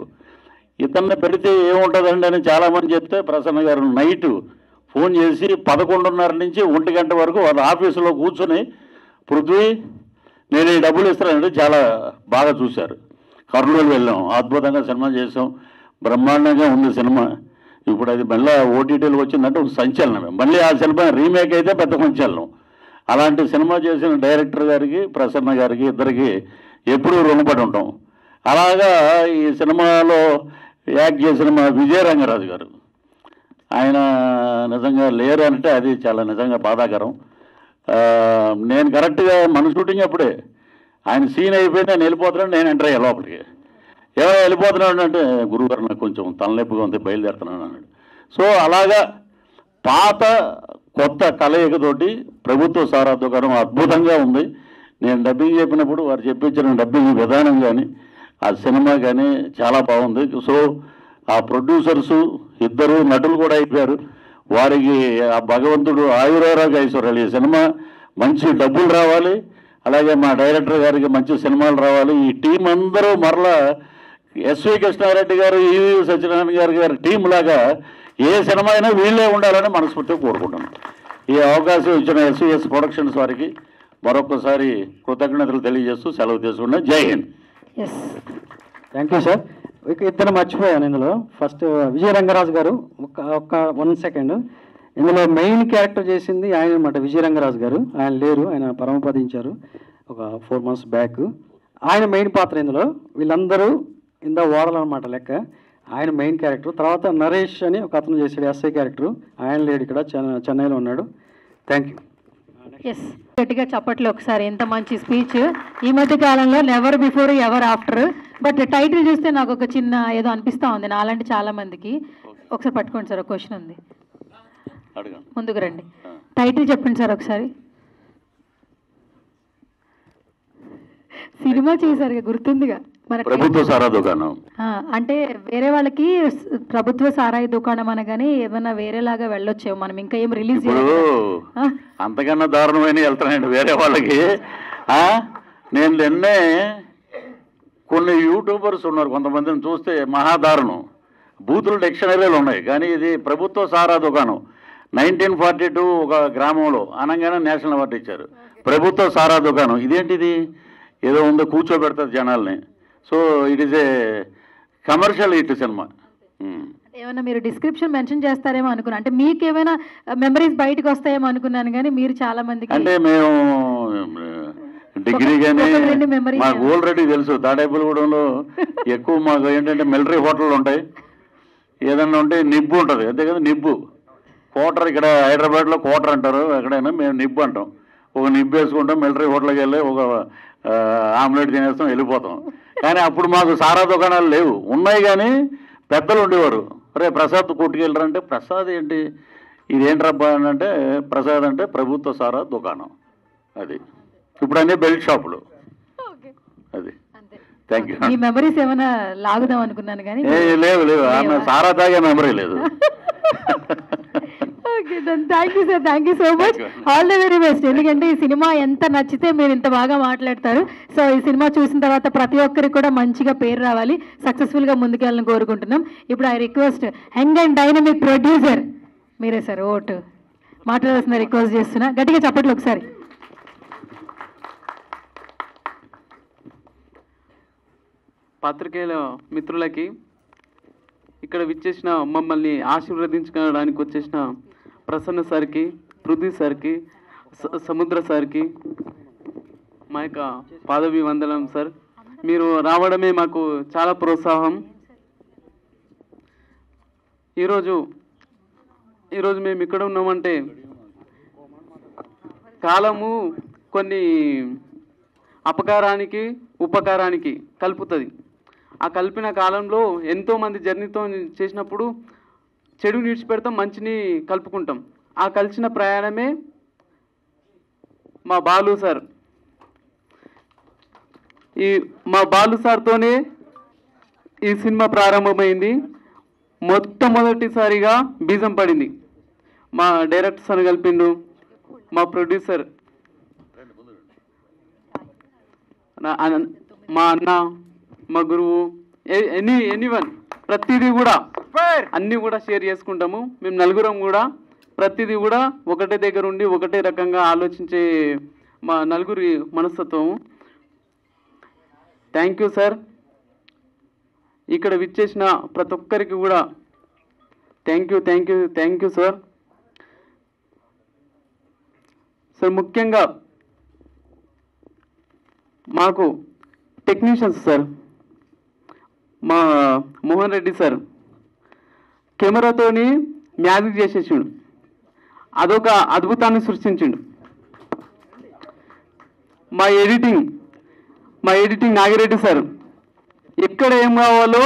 ఇతన్ని పెడితే ఏముంటుందండి అని చాలామంది చెప్తే ప్రసన్న గారు నైటు ఫోన్ చేసి 11:30 నుంచి 1 గంట వరకు వాళ్ళ ఆఫీసులో కూర్చొని పృథ్వీ నేను ఈ డబ్బులు ఇస్తానంటే చాలా బాగా చూశారు. కర్నూలు వెళ్ళాం, అద్భుతంగా సినిమా చేసాం, బ్రహ్మాండంగా ఉంది సినిమా. ఇప్పుడు అది మళ్ళీ ఓటీటీలు వచ్చిందంటే ఒక సంచలనమే. మళ్ళీ ఆ సినిమా రీమేక్ అయితే పెద్ద సంచలనం. అలాంటి సినిమా చేసిన డైరెక్టర్ గారికి ప్రసన్న గారికి ఇద్దరికి ఎప్పుడూ రుణపడి ఉంటాం. అలాగా ఈ సినిమాలో యాక్ట్ చేసిన మా విజయరంగరాజు గారు, ఆయన నిజంగా లేరు అంటే అది చాలా నిజంగా బాధాకరం. నేను కరెక్ట్గా మన షూటింగ్ అప్పుడే ఆయన సీన్ అయిపోయింది, నేను వెళ్ళిపోతున్నాను, నేను ఎంటర్ అయ్యా లోపలికి. ఏమో వెళ్ళిపోతున్నాడు అంటే గురువుగారు నాకు కొంచెం తలనొప్పిగా ఉంది బయలుదేరుతున్నాను అన్నాడు. సో అలాగా పాత కొత్త కలయికతోటి ప్రభుత్వ సారా దుకాణం అద్భుతంగా ఉంది. నేను డబ్బింగ్ చెప్పినప్పుడు వారు చెప్పించిన డబ్బింగ్ విధానం కానీ ఆ సినిమా కానీ చాలా బాగుంది. సో ఆ ప్రొడ్యూసర్సు ఇద్దరు నటులు కూడా అయిపోయారు. వారికి ఆ భగవంతుడు ఆయురారోగ్య ఐశ్వర్యాలు, ఈ సినిమా మంచి డబ్బులు రావాలి, అలాగే మా డైరెక్టర్ గారికి మంచి సినిమాలు రావాలి. ఈ టీం అందరూ మరలా ఎస్వి కృష్ణారెడ్డి గారు, ఈవి సత్యనారాయణ గారి టీం లాగా ఏ సినిమా అయినా వీళ్ళే ఉండాలని మనస్ఫూర్తిగా కోరుకుంటున్నాను. ఈ అవకాశం ఇచ్చిన ఎస్విఎస్ ప్రొడక్షన్స్ వారికి మరొకసారి కృతజ్ఞతలు తెలియజేస్తూ సెలవు తీసుకున్నాను. జై హింద్. Thank you sir. ఇక ఇద్దరు మర్చిపోయాను ఇందులో. ఫస్ట్ విజయరంగరాజు గారు, ఒక 1 సెకండ్. ఇందులో మెయిన్ క్యారెక్టర్ చేసింది ఆయన అనమాట, విజయరంగరాజు గారు. ఆయన లేరు, ఆయన పరమపదించారు ఒక 4 months బ్యాక్. ఆయన మెయిన్ పాత్ర ఇందులో. వీళ్ళందరూ ఇందా ఓడలు అనమాట లెక్క. ఆయన మెయిన్ క్యారెక్టర్. తర్వాత నరేష్ అని ఒక అతను చేశాడు ఎస్ఐ క్యారెక్టర్. ఆయన లేడు, ఇక్కడ చెన్నైలో ఉన్నాడు. Thank you. ఎస్, గట్టిగా చప్పట్లు ఒకసారి. ఎంత మంచి స్పీచ్. ఈ మధ్య కాలంలో never before ever after. But title చూస్తే నాకు ఒక చిన్న ఏదో అనిపిస్తూ ఉంది నాలాంటి చాలా మందికి. ఒకసారి పట్టుకోండి సార్, ఒక క్వశ్చన్ ఉంది, ముందుకు రండి. టైటిల్ చెప్పండి సార్ ఒకసారి. సినిమా చేశారు గుర్తుందిగా మన ప్రభుత్వ సారా దుకాణం. అంటే వేరే వాళ్ళకి ప్రభుత్వ సారాయి దుకాణం అనగానే ఏమన్నా వేరేలాగా వెళ్ళొచ్చేమో, మనం ఇంకా ఏం రిలీజ్ అంతకన్నా దారుణమైన వెళ్తానండి వేరే వాళ్ళకి. నేను నిన్నే కొన్ని యూట్యూబర్స్ ఉన్నారు, కొంతమందిని చూస్తే మహాదారుణం. బూతులు డిక్షనరీలు ఉన్నాయి, కానీ ఇది ప్రభుత్వ సారా దుకాణం. 1942 ఒక గ్రామంలో అనగానే నేషనల్ అవార్డు ఇచ్చారు. ప్రభుత్వ సారా దుకాణం ఇదేంటిది, ఏదో ఉందో కూర్చోబెడతారు జనాల్ని. So it is a commercial hit cinema. ఏమైనా మీరు డిస్క్రిప్షన్ మెన్షన్ చేస్తారేమో అనుకున్నాను, అంటే మీకు ఏమైనా మెమరీస్ బయటకు వస్తాయేమో అనుకున్నాను. కానీ మీరు చాలా మందికి అంటే మేము డిగ్రీ కానీ మాకు ఆల్రెడీ తెలుసు. తాడేపల్లిగూడెంలో ఎక్కువ మాకు ఏంటంటే మిలిటరీ హోటళ్ళు ఉంటాయి, ఏదన్నా ఉంటే నిబ్బు ఉంటుంది, అంతే కదా నిబ్బు. క్వార్టర్ ఇక్కడ హైదరాబాద్లో క్వార్టర్ అంటారు, ఎక్కడైనా మేము నిబ్బు అంటాం. ఒక నిబ్బు వేసుకుంటాం, మిలిటరీ హోటల్కి వెళ్ళి ఒక ఆమ్లెట్ తినేస్తాం, వెళ్ళిపోతాం. కానీ అప్పుడు మాకు సారా దుకాణాలు లేవు, ఉన్నాయి కానీ పెద్దలు ఉండేవారు. అరే ప్రసాద్ కొట్టుకెళ్ళరంటే ప్రసాద్ ఏంటి ఇదేంట్రబ్బా అని అంటే ప్రసాద్ అంటే ప్రభుత్వ సారా దుకాణం. అది ఇప్పుడు అన్నీ బెల్ట్ షాపులు. అది థ్యాంక్ యూ. ఈ మెమరీస్ ఏమైనా లాగుదాం అనుకున్నాను కానీ లేవు, ఆమె సారా తాగే మెమరీ లేదు. Okay then thank you sir, thank you so much, all the very best. ఎందుకంటే ఈ సినిమా ఎంత నచ్చితే మీరు ఇంత బాగా మాట్లాడతారు. సో ఈ సినిమా చూసిన తర్వాత ప్రతి ఒక్కరికి కూడా మంచిగా పేరు రావాలి, సక్సెస్ఫుల్గా ముందుకెళ్ళాలని కోరుకుంటున్నాం. ఇప్పుడు I request young and dynamic producer మీరే సార్ ఓటు మాట్లాడాల్సిన రిక్వెస్ట్ చేస్తున్నా, గట్టిగా చప్పట్లు ఒకసారి. పాత్రికేయుల మిత్రులకి, ఇక్కడ విచ్చేసిన మమ్మల్ని ఆశీర్వదించడానికి వచ్చేసిన ప్రసన్న సార్కి, పృథ్వీ సార్కి, సముద్ర సార్కి మా యొక్క పాదాభివందనం సార్. మీరు రావడమే మాకు చాలా ప్రోత్సాహం. ఈరోజు మేము ఇక్కడ ఉన్నామంటే కాలము కొన్ని అపకారానికి ఉపకారానికి కలుపుతుంది. ఆ కలిపిన కాలంలో ఎంతోమంది జర్నీతో చేసినప్పుడు చెడు విడిచిపెడతాం, మంచిని కలుపుకుంటాం. ఆ కలిసిన ప్రయాణమే మా బాలు సార్. మా బాలు సార్తోనే ఈ సినిమా ప్రారంభమైంది. మొట్టమొదటిసారిగా బీజం పడింది. మా డైరెక్టర్ సార్ కలిపిండు, మా ప్రొడ్యూసర్, మా అన్న, మా గురువు, ఎనీవన్ ప్రతిదీ కూడా అన్నీ కూడా షేర్ చేసుకుంటాము. మేము నలుగురం కూడా ప్రతిదీ కూడా ఒకటే దగ్గర ఉండి ఒకటే రకంగా ఆలోచించే మా నలుగురి మనస్తత్వము. Thank you sir. ఇక్కడ విచ్చేసిన ప్రతి ఒక్కరికి కూడా థ్యాంక్ యూ సార్. సార్ ముఖ్యంగా మాకు టెక్నీషియన్స్ సార్, మా మోహన్ రెడ్డి సార్ కెమెరాతోని మ్యాజిక్ చేసేసిండు, అదొక అద్భుతాన్ని సృష్టించిండు. మా ఎడిటింగ్ నాగిరెడ్డి సార్ ఎక్కడ ఏం కావాలో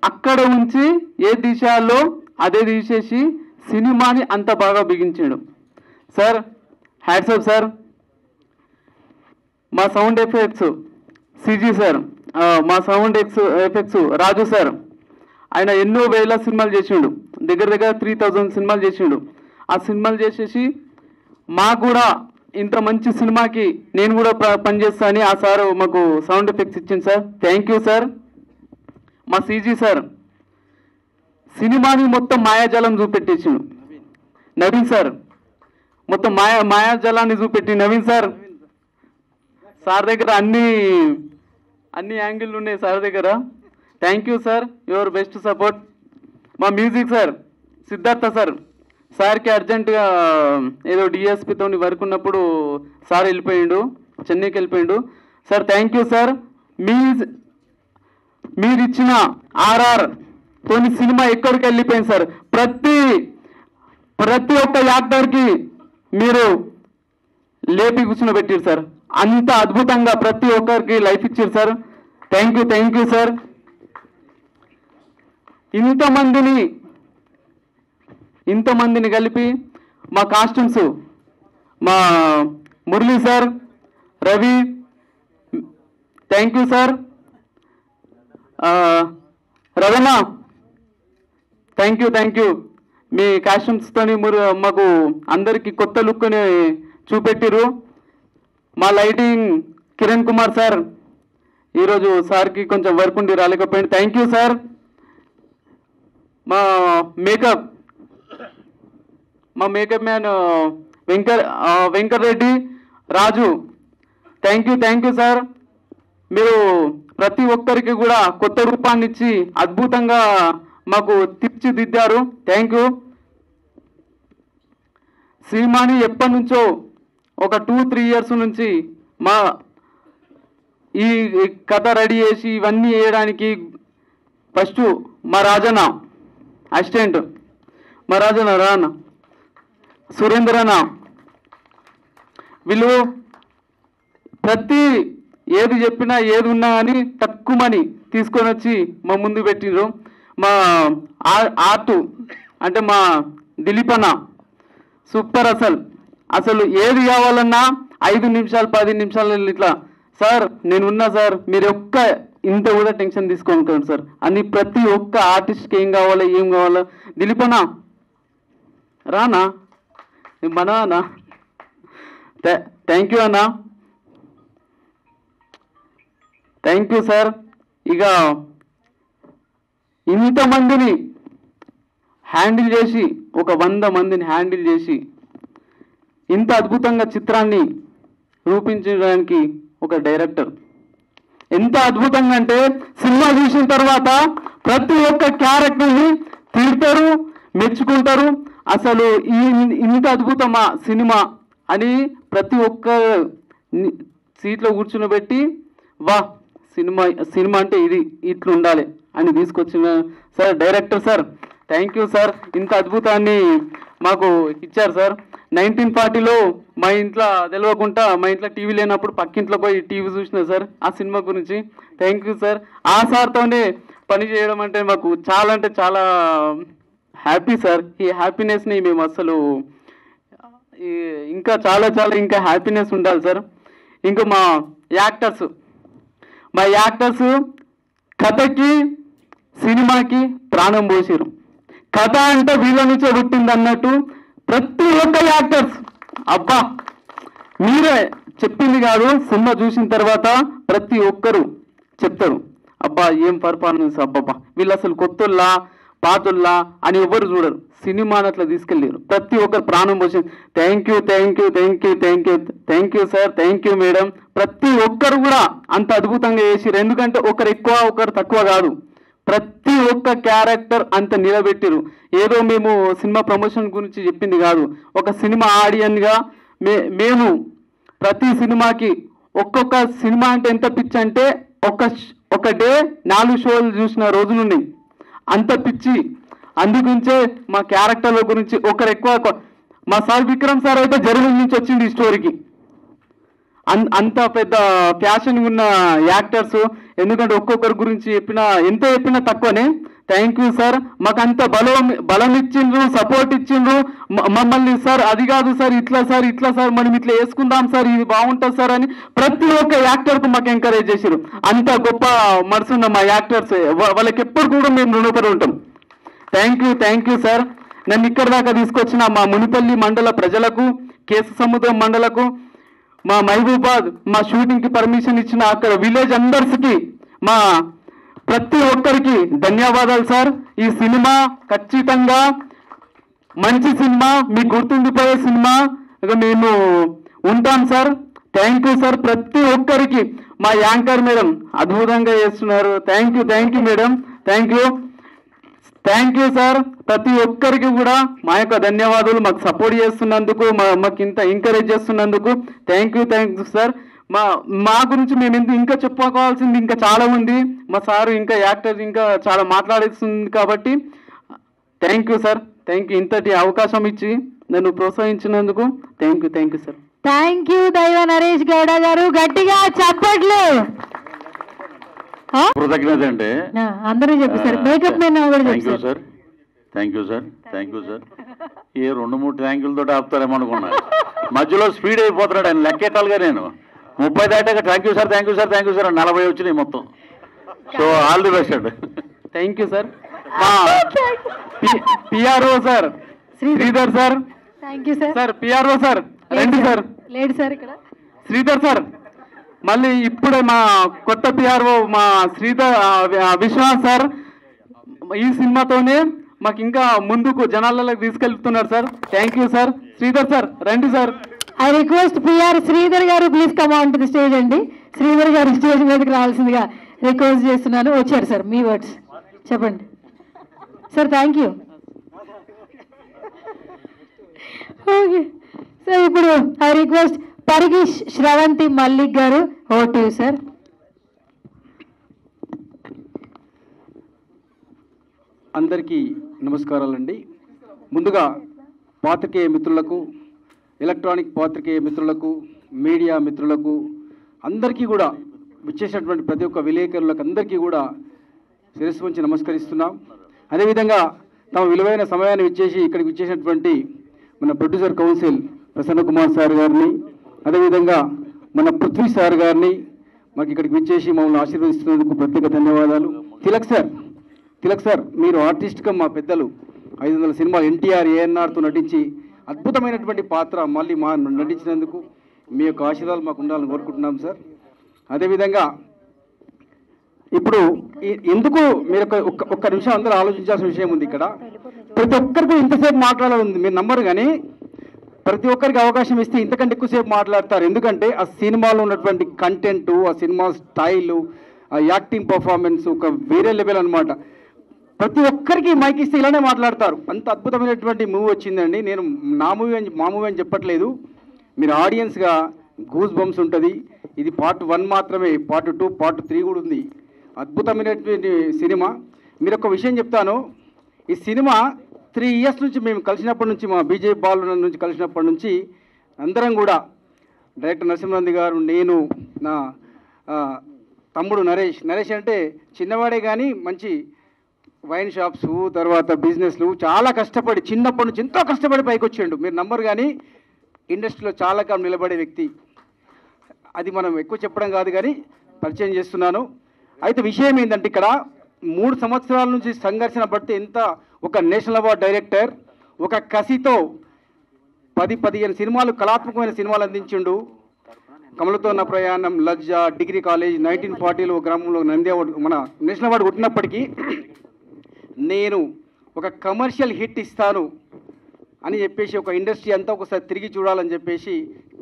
అక్కడ ఉంచి ఏ దిశలో అదే తీసేసి సినిమాని అంత బాగా బిగించాడు సార్. Hats off sir. మా సౌండ్ ఎఫెక్ట్స్ సిజీ సార్, మా సౌండ్ ఎఫెక్ట్స్ రాజు సార్, ఆయన ఎన్నో వేల సినిమాలు చేసిండు, దగ్గర 3000 సినిమాలు చేసిండు. ఆ సినిమాలు చేసేసి మాకు కూడా ఇంత మంచి సినిమాకి నేను కూడా పనిచేస్తా అని ఆ సార్ మాకు సౌండ్ ఎఫెక్ట్స్ ఇచ్చింది సార్. Thank you sir. మా సీజీ సార్ సినిమాని మొత్తం మాయాజాలం చూపెట్టేసిండు. నవీన్ సార్ మొత్తం మాయాజాలాన్ని చూపెట్టి నవీన్ సార్ దగ్గర అన్ని యాంగిల్ ఉన్నాయి సార్ దగ్గర. Thank you sir, your best support. మా మ్యూజిక్ సార్ సిద్ధార్థ సార్కి అర్జెంటుగా ఏదో డిఎస్పితో వర్క్ ఉన్నప్పుడు సార్ వెళ్ళిపోయిండు, చెన్నైకి వెళ్ళిపోయిండు. Sir thank you sir. మీరు ఇచ్చిన ఆర్ఆర్ తోని సినిమా ఎక్కడికి వెళ్ళిపోయింది సార్. ప్రతి ఒక్క యాక్టర్కి మీరు లేపి కూర్చుని సార్. అంత అద్భుతంగా ప్రతి ఒక్కరికి లైఫ్ ఇచ్చారు సార్. Thank you sir. ఇంతమందిని కలిపి మా కాస్ట్యూమ్స్ మా Murali sir, Ravi, thank you sir. Ravana thank you. మీ కాస్ట్యూమ్స్తోని మాకు అందరికీ కొత్త లుక్ని చూపెట్టిరు. మా లైటింగ్ కిరణ్ కుమార్ సార్, ఈరోజు సార్కి కొంచెం వర్క్ ఉండి రాలేకపోయింది. Thank you sir. మా makeup man Venkatareddy, Raju, thank you sir. మీరు ప్రతి ఒక్కరికి కూడా కొత్త రూపాన్ని ఇచ్చి అద్భుతంగా మాకు తీర్చిదిద్దారు. Thank you. సినిమాని ఎప్పటి నుంచో ఒక 2-3 ఇయర్స్ నుంచి ఈ కథ రెడీ చేసి ఇవన్నీ వేయడానికి ఫస్ట్ మా రాజన్న అసిస్టెంట్, మా రాజన్న రాన్న సురేంద్రన్న, వీళ్ళు ఏది చెప్పినా ఏది ఉన్నా అని తక్కువని తీసుకొని వచ్చి మా ముందు పెట్టిండ్రు. మా ఆర్ట్ అంటే మా దిలీప్ అన్న సూపర్. అసలు ఏది కావాలన్నా 5 నిమిషాలు 10 నిమిషాలు ఇట్లా సార్ నేనున్నా సార్, మీరు ఇంత కూడా టెన్షన్ తీసుకోండి సార్ అని ప్రతి ఒక్క ఆర్టిస్ట్కి ఏం కావాలో దిలీప్ అన్న రానా మన అన్న. థ్యాంక్ యూ అన్న, థ్యాంక్ యూ సార్. ఇక ఇంతమందిని హ్యాండిల్ చేసి ఒక 100 మందిని హ్యాండిల్ చేసి ఇంత అద్భుతంగా చిత్రాన్ని రూపించడానికి ఒక డైరెక్టర్. ఎంత అద్భుతంగా అంటే సినిమా చూసిన తర్వాత ప్రతి ఒక్క క్యారెక్టర్ని తిడతారు, మెచ్చుకుంటారు. అసలు ఇంత అద్భుతమా సినిమా అని ప్రతి ఒక్క సీట్లో కూర్చునబెట్టి వా సినిమా అంటే ఇది ఇట్లా ఉండాలి అని తీసుకొచ్చిన sir director sir, thank you sir. ఇంత అద్భుతాన్ని మాకు ఇచ్చారు సార్. 1940లో మా ఇంట్లో తెలియకుండా, మా ఇంట్లో టీవీ లేనప్పుడు పక్కింట్లో పోయి టీవీ చూసిన సార్ ఆ సినిమా గురించి. Thank you sir. ఆ సార్తోనే పని చేయడం అంటే మాకు చాలా అంటే చాలా హ్యాపీ సార్. ఈ హ్యాపీనెస్ని మేము అసలు ఇంకా చాలా చాలా ఇంకా హ్యాపీనెస్ ఉండాలి సార్. ఇంకా మా యాక్టర్స్ కథకి సినిమాకి ప్రాణం పోసారు. కథ అంటే వీళ్ళ నుంచే పుట్టింది అన్నట్టు ప్రతి ఒక్క యాక్టర్స్ అబ్బా మీరే చెప్పింది కాదు, సినిమా చూసిన తర్వాత ప్రతి ఒక్కరు చెప్తారు అబ్బా ఏం పర్ఫార్మెన్స్, అబ్బబ్బా వీళ్ళు అసలు కొత్తల్లా పాతుల్లా అని ఎవరు చూడరు. సినిమాని అట్లా తీసుకెళ్ళారు, ప్రతి ఒక్కరు ప్రాణం పోసి. Thank you sir, thank you madam. ప్రతి ఒక్కరు కూడా అంత అద్భుతంగా చేసిరు. ఎందుకంటే ఒకరు ఎక్కువ ఒకరు తక్కువ కాదు, ప్రతి ఒక్క క్యారెక్టర్ అంత నిలబెట్టిరు. ఏదో మేము సినిమా ప్రమోషన్ గురించి చెప్పింది కాదు, ఒక సినిమా ఆడియన్గా మేము ప్రతి సినిమాకి ఒక్కొక్క సినిమా అంటే ఎంత పిచ్చి అంటే ఒక డే 4 షోలు చూసిన రోజు నుండి అంత పిచ్చి. అందుగురించే మా క్యారెక్టర్ల గురించి ఒకరు ఎక్కువ. మా సార్ విక్రమ్ సార్ అయితే జర్మనీ నుంచి వచ్చింది ఈ స్టోరీకి. అంత పెద్ద ప్యాషన్ ఉన్న యాక్టర్స్. ఎందుకంటే ఒక్కొక్కరి గురించి ఎంత చెప్పినా తక్కువనే. Thank you sir. మాకు అంత బలం ఇచ్చిండ్రు, సపోర్ట్ ఇచ్చిండ్రు మమ్మల్ని. సార్ అది కాదు సార్, ఇట్లా సార్ మనం ఇట్లా వేసుకుందాం సార్, ఇది బాగుంటుంది సార్ అని ప్రతి ఒక్క యాక్టర్కు మాకు ఎంకరేజ్ చేసారు. అంత గొప్ప మనసున్న మా యాక్టర్స్, వాళ్ళకి ఎప్పుడు కూడా మేము రుణపడి ఉంటాం. Thank you sir. నన్ను ఇక్కడ దాకా తీసుకొచ్చిన మా మునిపల్లి మండల ప్రజలకు, కేసు సముద్రం మండలకు, మా మహబూబాద్ మా షూటింగ్కి పర్మిషన్ ఇచ్చిన అక్కడ విలేజ్ అందర్స్కి, మా ప్రతి ఒక్కరికి ధన్యవాదాలు సార్. ఈ సినిమా ఖచ్చితంగా మంచి సినిమా, మీకు గుర్తుండిపోయే సినిమా మేము ఉంటాం సార్. Thank you sir. ప్రతి ఒక్కరికి మా యాంకర్ మేడం అద్భుతంగా చేస్తున్నారు. Thank you madam. Thank you sir. ప్రతి ఒక్కరికి కూడా మా యొక్క ధన్యవాదాలు. మాకు సపోర్ట్ చేస్తున్నందుకు, మాకు ఇంత ఎంకరేజ్ చేస్తున్నందుకు థ్యాంక్ యూ సార్. మా గురించి మేము ఇంకా చెప్పుకోవాల్సింది ఇంకా చాలా ఉంది. మా సారు ఇంకా యాక్టర్ ఇంకా చాలా మాట్లాడేస్తుంది కాబట్టి థ్యాంక్ యూ సార్. ఇంతటి అవకాశం ఇచ్చి నన్ను ప్రోత్సహించినందుకు thank you sir. Thank you Daiva Naresh Gowda గారు. గట్టిగా చప్పట్లు. కృతజ్ఞత అండి. అందరూ చెప్పారు, మేకప్ మ్యాన్ కూడా చెప్పారు సార్. Thank you sir. ఏ 2-3 థ్యాంకులతో ఆపుతారేమనుకున్నా, మధ్యలో స్పీడ్ అయిపోతున్నాడు ఆయన. లెక్కెట్టాలిగా నేను 30 దాటాక థ్యాంక్ యూ సార్ 40 వచ్చినాయి మొత్తం. సో ఆల్ ది బెస్ట్ అండి. Thank you sir. PRO sir Sridhar sir. Thank you sir. PRO sir రండి సార్. లేడు సార్ ఇక్కడ శ్రీధర్ సార్. మళ్ళీ ఇప్పుడే మా కొత్త పిఆర్ఓ మా శ్రీధర్ విశ్వనాథ్ సార్ ఈ సినిమాతోనే మాకు ఇంకా ముందుకు జనాలలోకి తీసుకెళ్తున్నారు sir. Thank you sir. Sridhar sir రండి sir. I request PR Sridhar garu please come on to the stage అండి. శ్రీధర్ గారు స్టేజ్ మీదకి రావాల్సిందిగా రిక్వెస్ట్ చేస్తున్నాను. వచ్చారు సార్, మీ వర్డ్స్ చెప్పండి sir. Thank you. Okay sir, ఇప్పుడు ఐ రిక్వెస్ట్ పరిగిష్ Sravanthi Mallik garu. Over to you sir. అందరికీ నమస్కారాలండి. ముందుగా పాత్రికేయ మిత్రులకు, ఎలక్ట్రానిక్ పాత్రికేయ మిత్రులకు, మీడియా మిత్రులకు అందరికీ కూడా, విచ్చేసినటువంటి ప్రతి ఒక్క విలేకరులకు అందరికీ కూడా శిరస్సు వంచి నమస్కరిస్తున్నాం. అదేవిధంగా తమ విలువైన సమయాన్ని ఇచ్చేసి ఇక్కడికి విచ్చేసినటువంటి మన producer council Prasanna Kumar sir గారిని, అదేవిధంగా మన పృథ్వీ సార్ గారిని మాకు ఇక్కడికి విచ్చేసి మమ్మల్ని ఆశీర్వదిస్తున్నందుకు ప్రత్యేక ధన్యవాదాలు. తిలక్ సార్ మీరు ఆర్టిస్ట్గా మా పెద్దలు 500 సినిమాలు ఎన్టీఆర్ ఏఎన్ఆర్తో నటించి అద్భుతమైనటువంటి పాత్ర మళ్ళీ నటించినందుకు మీ యొక్క ఆశీర్వాదాలు మాకు ఉండాలని కోరుకుంటున్నాం సార్. అదేవిధంగా ఇప్పుడు ఎందుకు మీరు ఒక్క నిమిషం అందరూ ఆలోచించాల్సిన విషయం ఉంది ఇక్కడ. ప్రతి ఒక్కరికి ఇంతసేపు మాట్లాడాలి మీరు నమ్మరు కానీ ప్రతి ఒక్కరికి అవకాశం ఇస్తే ఇంతకంటే ఎక్కువసేపు మాట్లాడతారు. ఎందుకంటే ఆ సినిమాలో ఉన్నటువంటి కంటెంట్, ఆ సినిమా స్టైలు, ఆ యాక్టింగ్ పర్ఫార్మెన్స్ ఒక వేరే లెవెల్ అనమాట. ప్రతి ఒక్కరికి మైక్ ఇస్తే ఇలానే మాట్లాడతారు. అంత అద్భుతమైనటువంటి మూవీ వచ్చిందండి. నేను మా మూవీ అని చెప్పట్లేదు. మీరు ఆడియన్స్గా గూస్ బంప్స్ ఉంటుంది. ఇది పార్ట్ 1 మాత్రమే, పార్ట్ 2, పార్ట్ 3 కూడా ఉంది. అద్భుతమైనటువంటి సినిమా. మీరు ఒక విషయం చెప్తాను, ఈ సినిమా 3 ఇయర్స్ నుంచి మేము కలిసినప్పటి నుంచి, మా బీజేపీ బాలు నుంచి కలిసినప్పటి నుంచి అందరం కూడా డైరెక్టర్ నరసింహనంది గారు, నేను, నా తమ్ముడు నరేష్ అంటే చిన్నవాడే కానీ మంచి వైన్ షాప్స్, తర్వాత బిజినెస్లు చాలా కష్టపడి చిన్నప్పటి నుంచి ఎంతో కష్టపడి పైకి వచ్చాడు. మీరు నమ్మరు కానీ ఇండస్ట్రీలో చాలా కాలం నిలబడే వ్యక్తి. అది మనం ఎక్కువ చెప్పడం కాదు కానీ పరిచయం చేస్తున్నాను. అయితే విషయం ఏంటంటే ఇక్కడ 3 సంవత్సరాల నుంచి సంఘర్షణ పడితే ఎంత ఒక నేషనల్ అవార్డ్ డైరెక్టర్ ఒక కసితో 10-15 సినిమాలు, కళాత్మకమైన సినిమాలు అందించిండు. కమలతో నా ప్రయాణం, లజ్జ, డిగ్రీ కాలేజ్, 1940లో గ్రామంలో నంది అవార్డు, మన నేషనల్ అవార్డు కొట్టినప్పటికీ నేను ఒక కమర్షియల్ హిట్ ఇస్తాను అని చెప్పేసి ఒక ఇండస్ట్రీ అంతా ఒకసారి తిరిగి చూడాలని చెప్పేసి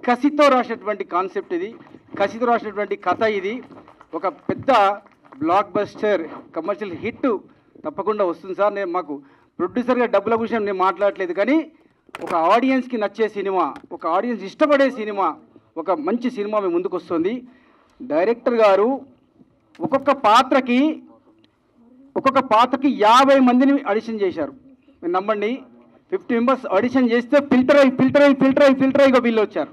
కసితో రాసినటువంటి కాన్సెప్ట్ ఇది, కసితో రాసినటువంటి కథ ఇది. ఒక పెద్ద బ్లాక్ బస్టర్ కమర్షియల్ హిట్ తప్పకుండా వస్తుంది సార్. నేను మాకు ప్రొడ్యూసర్గా డబ్బుల విషయం నేను మాట్లాడలేదు కానీ ఒక ఆడియన్స్కి నచ్చే సినిమా, ఒక ఆడియన్స్ ఇష్టపడే సినిమా, ఒక మంచి సినిమా మీ ముందుకు వస్తుంది. డైరెక్టర్ గారు ఒక్కొక్క పాత్రకి 50 మందిని ఆడిషన్ చేశారు. మీరు నమ్మండి, 50 మెంబర్స్ ఆడిషన్ చేస్తే ఫిల్టర్ అయ్యి వీళ్ళు వచ్చారు.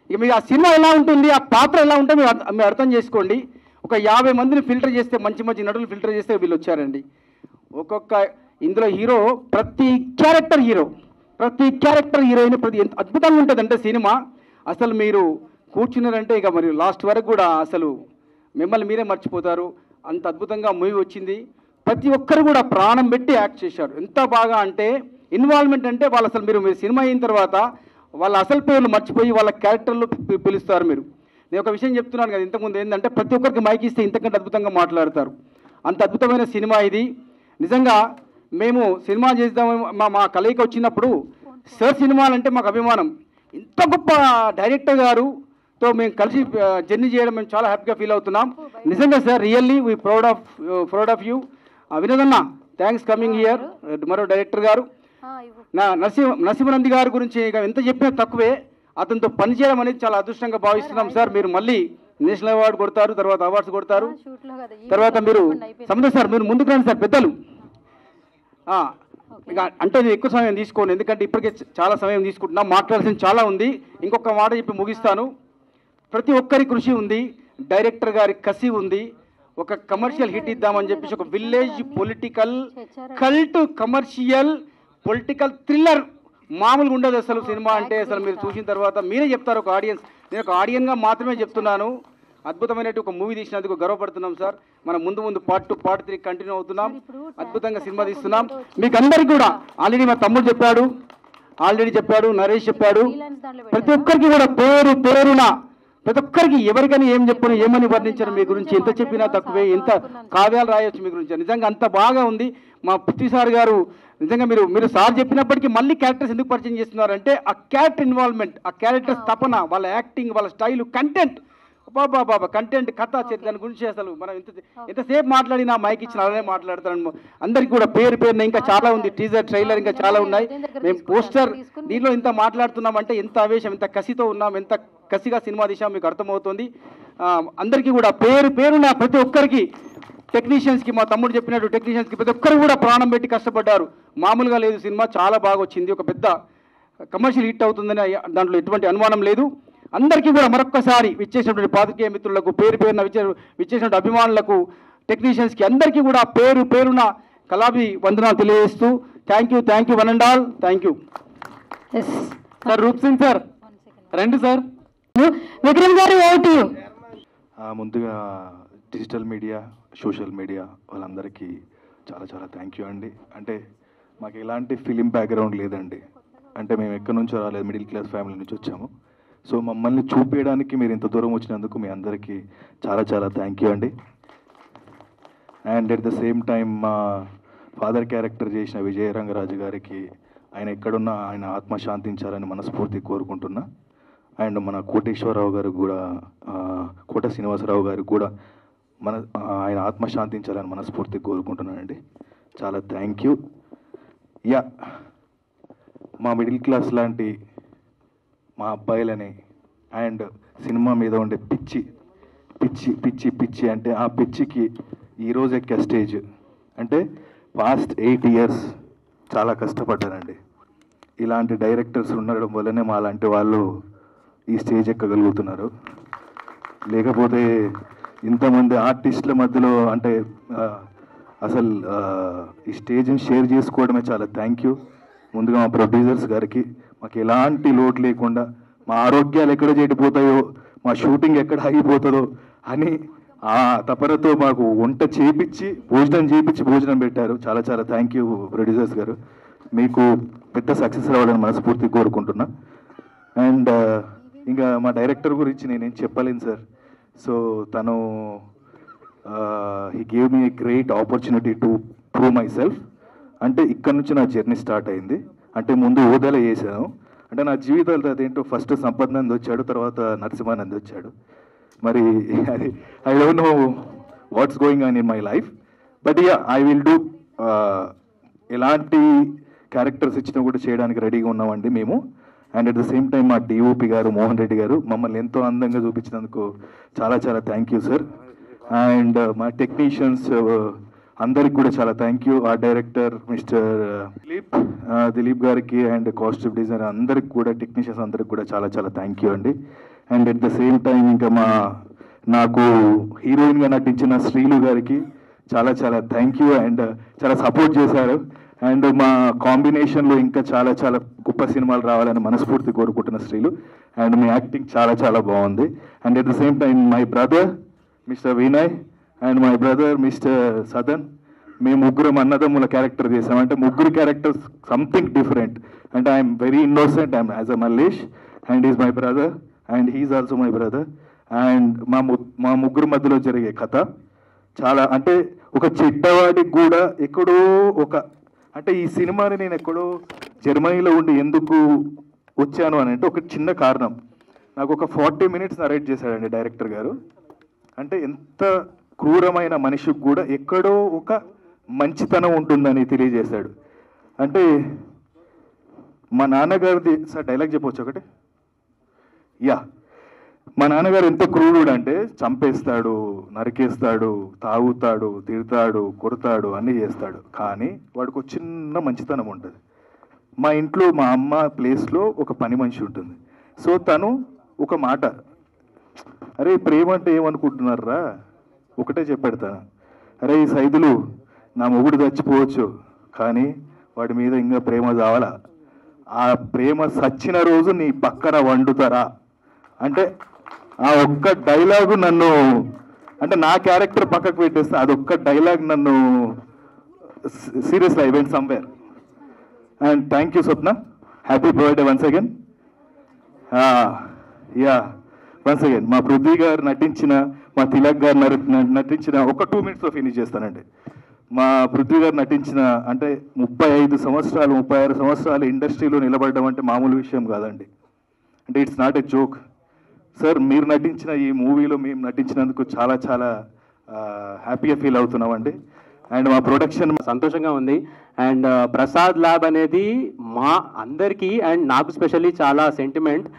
ఇక మీరు ఆ సినిమా ఎలా ఉంటుంది, ఆ పాత్ర ఎలా ఉంటే మీరు అర్థం చేసుకోండి. ఒక 50 మందిని ఫిల్టర్ చేస్తే, మంచి మంచి నటులు ఫిల్టర్ చేస్తే వీళ్ళు వచ్చారండి. ఇందులో హీరో ప్రతి క్యారెక్టర్ హీరోయిన్ ఎంత అద్భుతంగా ఉంటుందంటే సినిమా అసలు మీరు కూర్చున్నారంటే ఇక మరి లాస్ట్ వరకు కూడా అసలు మిమ్మల్ని మీరే మర్చిపోతారు. అంత అద్భుతంగా మూవీ వచ్చింది. ప్రతి ఒక్కరు కూడా ప్రాణం పెట్టి యాక్ట్ చేశారు. ఎంత బాగా అంటే ఇన్వాల్వ్మెంట్ అంటే వాళ్ళు అసలు మీరు సినిమా అయిన తర్వాత వాళ్ళ అసలు పేర్లు మర్చిపోయి వాళ్ళ క్యారెక్టర్లు పిలుస్తారు. నేను ఒక విషయం చెప్తున్నాను కదా ఇంతకుముందు, ఏంటంటే ప్రతి ఒక్కరికి మైక్ ఇస్తే ఇంతకంటే అద్భుతంగా మాట్లాడతారు. అంత అద్భుతమైన సినిమా ఇది. నిజంగా మేము సినిమా చేద్దామని మా కలయిక వచ్చినప్పుడు సార్ సినిమాలంటే మాకు అభిమానం. ఇంత గొప్ప డైరెక్టర్ గారుతో మేము కలిసి జర్నీ చేయడం మేము చాలా హ్యాపీగా ఫీల్ అవుతున్నాం. నిజంగా sir, really we proud of you. వినోదన్న, థ్యాంక్స్ కమింగ్ హియర్. మరో డైరెక్టర్ గారు నా నరసింహనంది గారి గురించి ఇక ఎంత చెప్పినా తక్కువే. అతనితో పనిచేయడం అనేది చాలా అదృష్టంగా భావిస్తున్నాం సార్. మీరు మళ్ళీ నేషనల్ అవార్డు కొడతారు, తర్వాత అవార్డ్స్ కొడతారు, తర్వాత మీరు సముద్ర సార్ మీరు ముందుకు రండి సార్. పెద్దలు ఇక అంటే నేను ఎక్కువ సమయం తీసుకోను, ఎందుకంటే ఇప్పటికే చాలా సమయం తీసుకుంటున్నాం, మాట్లాడాల్సింది చాలా ఉంది. ఇంకొక మాట చెప్పి ముగిస్తాను. ప్రతి ఒక్కరి కృషి ఉంది, డైరెక్టర్ గారి కసి ఉంది. ఒక కమర్షియల్ హిట్ ఇద్దామని చెప్పేసి ఒక village political cult commercial political thriller మామూలుగా ఉండదు అసలు సినిమా అంటే. అసలు మీరు చూసిన తర్వాత మీరే చెప్తారు ఒక ఆడియన్స్. నేను ఒక ఆడియన్గా మాత్రమే చెప్తున్నాను. అద్భుతమైనటువంటి ఒక మూవీ తీసినందుకు గర్వపడుతున్నాం సార్. మనం ముందు పార్ట్ 2, పార్ట్ 3 కంటిన్యూ అవుతున్నాం. అద్భుతంగా సినిమా తీస్తున్నాం. మీకు అందరికీ కూడా ఆల్రెడీ మా తమ్ముడు చెప్పాడు, నరేష్ చెప్పాడు. ప్రతి ఒక్కరికి కూడా పేరున ప్రతి ఒక్కరికి ఎవరికైనా ఏం చెప్పను, ఏమని వర్ణించరు మీ గురించి. ఎంత చెప్పినా తక్కువే, ఎంత కావ్యాలు రాయొచ్చు మీ గురించి. నిజంగా అంత బాగా ఉంది. మా పృథ్వీ సార్ గారు నిజంగా మీరు సార్ చెప్పినప్పటికీ మళ్ళీ క్యారెక్టర్స్ ఎందుకు పరిచయం చేస్తున్నారంటే ఆ క్యారెక్టర్ ఇన్వాల్వ్మెంట్, ఆ క్యారెక్టర్స్ తపన, వాళ్ళ యాక్టింగ్, వాళ్ళ స్టైలు, కంటెంట్, బాబా కంటెంట్, కథ, దాని గురించి అసలు మనం ఎంతసేపు మాట్లాడినా మైక్ ఇచ్చిన అలానే మాట్లాడతాను. అందరికీ కూడా పేరున ఇంకా చాలా ఉంది. టీజర్, ట్రైలర్ ఇంకా చాలా ఉన్నాయి. మేము పోస్టర్ దీనిలో ఇంత మాట్లాడుతున్నామంటే ఎంత ఆవేశం, ఎంత కసితో ఉన్నాం, ఎంత కసిగా సినిమా తీసాం మీకు అర్థమవుతుంది. అందరికీ కూడా పేరున ప్రతి ఒక్కరికి, టెక్నీషియన్స్కి, మా తమ్ముడు చెప్పినట్టు టెక్నీషియన్స్కి ప్రతి ఒక్కరు కూడా ప్రాణం పెట్టి కష్టపడ్డారు. మామూలుగా లేదు సినిమా, చాలా బాగా వచ్చింది. ఒక పెద్ద కమర్షియల్ హిట్ అవుతుందని దాంట్లో ఎటువంటి అనుమానం లేదు. అందరికీ కూడా మరొక్కసారి విచ్చేసినటువంటి పాత్రికేయ మిత్రులకు, పేరున విచ్చేసినటువంటి అభిమానులకు, టెక్నీషియన్స్కి అందరికీ కూడా పేరున కళాభి వందనాలు తెలియజేస్తూ thank you one and all. Thank you sir. Roop Singh sir రండి సార్. విక్రమ్ గారు ఓటు. ముందుగా డిజిటల్ మీడియా, సోషల్ మీడియా వాళ్ళందరికీ చాలా థ్యాంక్ యూ అండి. అంటే మాకు ఎలాంటి ఫిలిం బ్యాక్గ్రౌండ్ లేదండి. అంటే మేము ఎక్కడి నుంచో రాలేదు, మిడిల్ క్లాస్ ఫ్యామిలీ నుంచి వచ్చాము. సో మమ్మల్ని చూపించడానికి మీరు ఇంత దూరం వచ్చినందుకు మీ అందరికీ చాలా థ్యాంక్ యూ అండి. And at the same time మా ఫాదర్ క్యారెక్టర్ చేసిన విజయ రంగరాజు గారికి ఆయన ఎక్కడున్నా ఆయన ఆత్మ శాంతించాలని మనస్ఫూర్తి కోరుకుంటున్నా. అండ్ మన కోటేశ్వరరావు గారికి కూడా కోట శ్రీనివాసరావు గారికి కూడా ఆయన ఆత్మ శాంతించాలని మనస్ఫూర్తి కోరుకుంటున్నానండి. చాలా థ్యాంక్ యూ. యా, మా మిడిల్ క్లాస్ లాంటి మా అబ్బాయిలని అండ్ సినిమా మీద ఉండే పిచ్చి పిచ్చి పిచ్చి పిచ్చి అంటే ఆ పిచ్చికి ఈరోజు ఎక్కే స్టేజ్ అంటే పాస్ట్ 8 years చాలా కష్టపడ్డానండి. ఇలాంటి డైరెక్టర్స్ ఉండడం వల్లనే మా లాంటి వాళ్ళు ఈ స్టేజ్ ఎక్కగలుగుతున్నారు. లేకపోతే ఇంతమంది ఆర్టిస్టుల మధ్యలో అంటే అసలు ఈ స్టేజ్ని షేర్ చేసుకోవడమే చాలా థ్యాంక్ యూ. ముందుగా మా ప్రొడ్యూసర్స్ గారికి మాకు ఎలాంటి లోటు లేకుండా మా ఆరోగ్యాలు ఎక్కడ చెడిపోతాయో మా షూటింగ్ ఎక్కడ ఆగిపోతుందో అని ఆ తపనతో మాకు వంట చేపించి భోజనం పెట్టారు. చాలా చాలా థ్యాంక్ యూ ప్రొడ్యూసర్స్ గారు. మీకు పెద్ద సక్సెస్ రావాలని మనస్ఫూర్తి కోరుకుంటున్నా. అండ్ ఇంకా మా డైరెక్టర్ గురించి నేనేం చెప్పలేను సార్. సో తను he gave me a great opportunity to prove my self. అంటే ఇక్కడ నుంచి నా జర్నీ స్టార్ట్ అయింది. అంటే ముందు ఓదాల చేశాను. అంటే నా జీవితాలు అదేంటో ఫస్ట్ సంపత్ నంది వచ్చాడు, తర్వాత నరసింహానంద్ వచ్చాడు. మరి అది I don't know what's going on in my life. But yeah, I will do. ఎలాంటి క్యారెక్టర్స్ ఇచ్చినా కూడా చేయడానికి రెడీగా ఉన్నామండి మేము. And at the same time మా డిఓపి గారు మోహన్ రెడ్డి గారు మమ్మల్ని ఎంతో అందంగా చూపించినందుకు చాలా చాలా థ్యాంక్ యూ సార్. అండ్ మా టెక్నీషియన్స్ అందరికి కూడా చాలా థ్యాంక్ యూ. ఆ డైరెక్టర్ మిస్టర్ దిలీప్ గారికి అండ్ కాస్ట్యూమ్ డిజైనర్ అందరికి కూడా, టెక్నీషియన్స్ అందరికి కూడా చాలా చాలా థ్యాంక్ యూ అండి. And at the same time ఇంకా నాకు హీరోయిన్గా నటించిన శ్రీలు గారికి చాలా చాలా థ్యాంక్ యూ. అండ్ చాలా సపోర్ట్ చేశారు. అండ్ మా కాంబినేషన్లో ఇంకా చాలా చాలా గొప్ప సినిమాలు రావాలని మనస్ఫూర్తి కోరుకుంటున్న శ్రీలు. అండ్ మీ యాక్టింగ్ చాలా చాలా బాగుంది. And at the same time my brother mister Vinay and my brother mister Sadan, మేము ముగ్గురం అన్నదమ్ముల క్యారెక్టర్ చేసాం. అంటే ముగ్గురు క్యారెక్టర్స్ సంథింగ్ డిఫరెంట్. అంటే I'm very innocent, I'm as a Mallesh and is my brother and he's also my brother. And మా ముగ్గురు మధ్యలో జరిగే కథ చాలా అంటే ఒక చెడ్డవాడికి కూడా ఎక్కడో అంటే ఈ సినిమాని నేను ఎక్కడో జర్మనీలో ఉండి ఎందుకు వచ్చాను అని అంటే ఒక చిన్న కారణం. నాకు ఒక 40 minutes నరేట్ చేశాడండి డైరెక్టర్ గారు. అంటే ఎంత క్రూరమైన మనిషికి కూడా ఎక్కడో ఒక మంచితనం ఉంటుందని తెలియజేశాడు. అంటే మా నాన్నగారిది సార్ డైలాగ్ చెప్పవచ్చు ఒకటి. యా, మా నాన్నగారు ఎంత క్రూరుడు అంటే చంపేస్తాడు, నరికేస్తాడు, తాగుతాడు, తిడతాడు, కొడతాడు, అన్నీ చేస్తాడు. కానీ వాడికి ఒక చిన్న మంచితనం ఉంటుంది. మా ఇంట్లో మా అమ్మ ప్లేస్లో ఒక పని మనిషి ఉంటుంది. సో తను ఒక మాట, అరే ప్రేమ అంటే ఏమనుకుంటున్నారా, ఒకటే చెప్పెడతాను, అరే ఈ సైదులు నా మొగుడు చచ్చిపోవచ్చు కానీ వాడి మీద ఇంకా ప్రేమ చావాలా, ఆ ప్రేమ సచ్చిన రోజు నీ పక్కన వండుతారా అంటే ఆ ఒక్క డైలాగు నన్ను అంటే నా క్యారెక్టర్ పక్కకు పెట్టేస్తే అదొక్క డైలాగ్ నన్ను seriously I went somewhere. And thank you Swapna, happy birthday once again. Yeah, once again మా పృథ్వీ గారు నటించిన, మా తిలక్ గారు నటించిన ఒక 2 minutesలో ఫినిష్ చేస్తానండి. మా పృథ్వీ గారు నటించిన అంటే 35 సంవత్సరాలు 36 సంవత్సరాలు ఇండస్ట్రీలో నిలబడడం అంటే మామూలు విషయం కాదండి. అంటే it's not a joke sir. మీరు నటించిన ఈ మూవీలో మేము నటించినందుకు చాలా చాలా హ్యాపీగా ఫీల్ అవుతున్నామండి. అండ్ మా ప్రొడక్షన్ సంతోషంగా ఉంది. అండ్ ప్రసాద్ ల్యాబ్ అనేది మా అందరికీ అండ్ నాకు స్పెషల్లీ చాలా సెంటిమెంట్.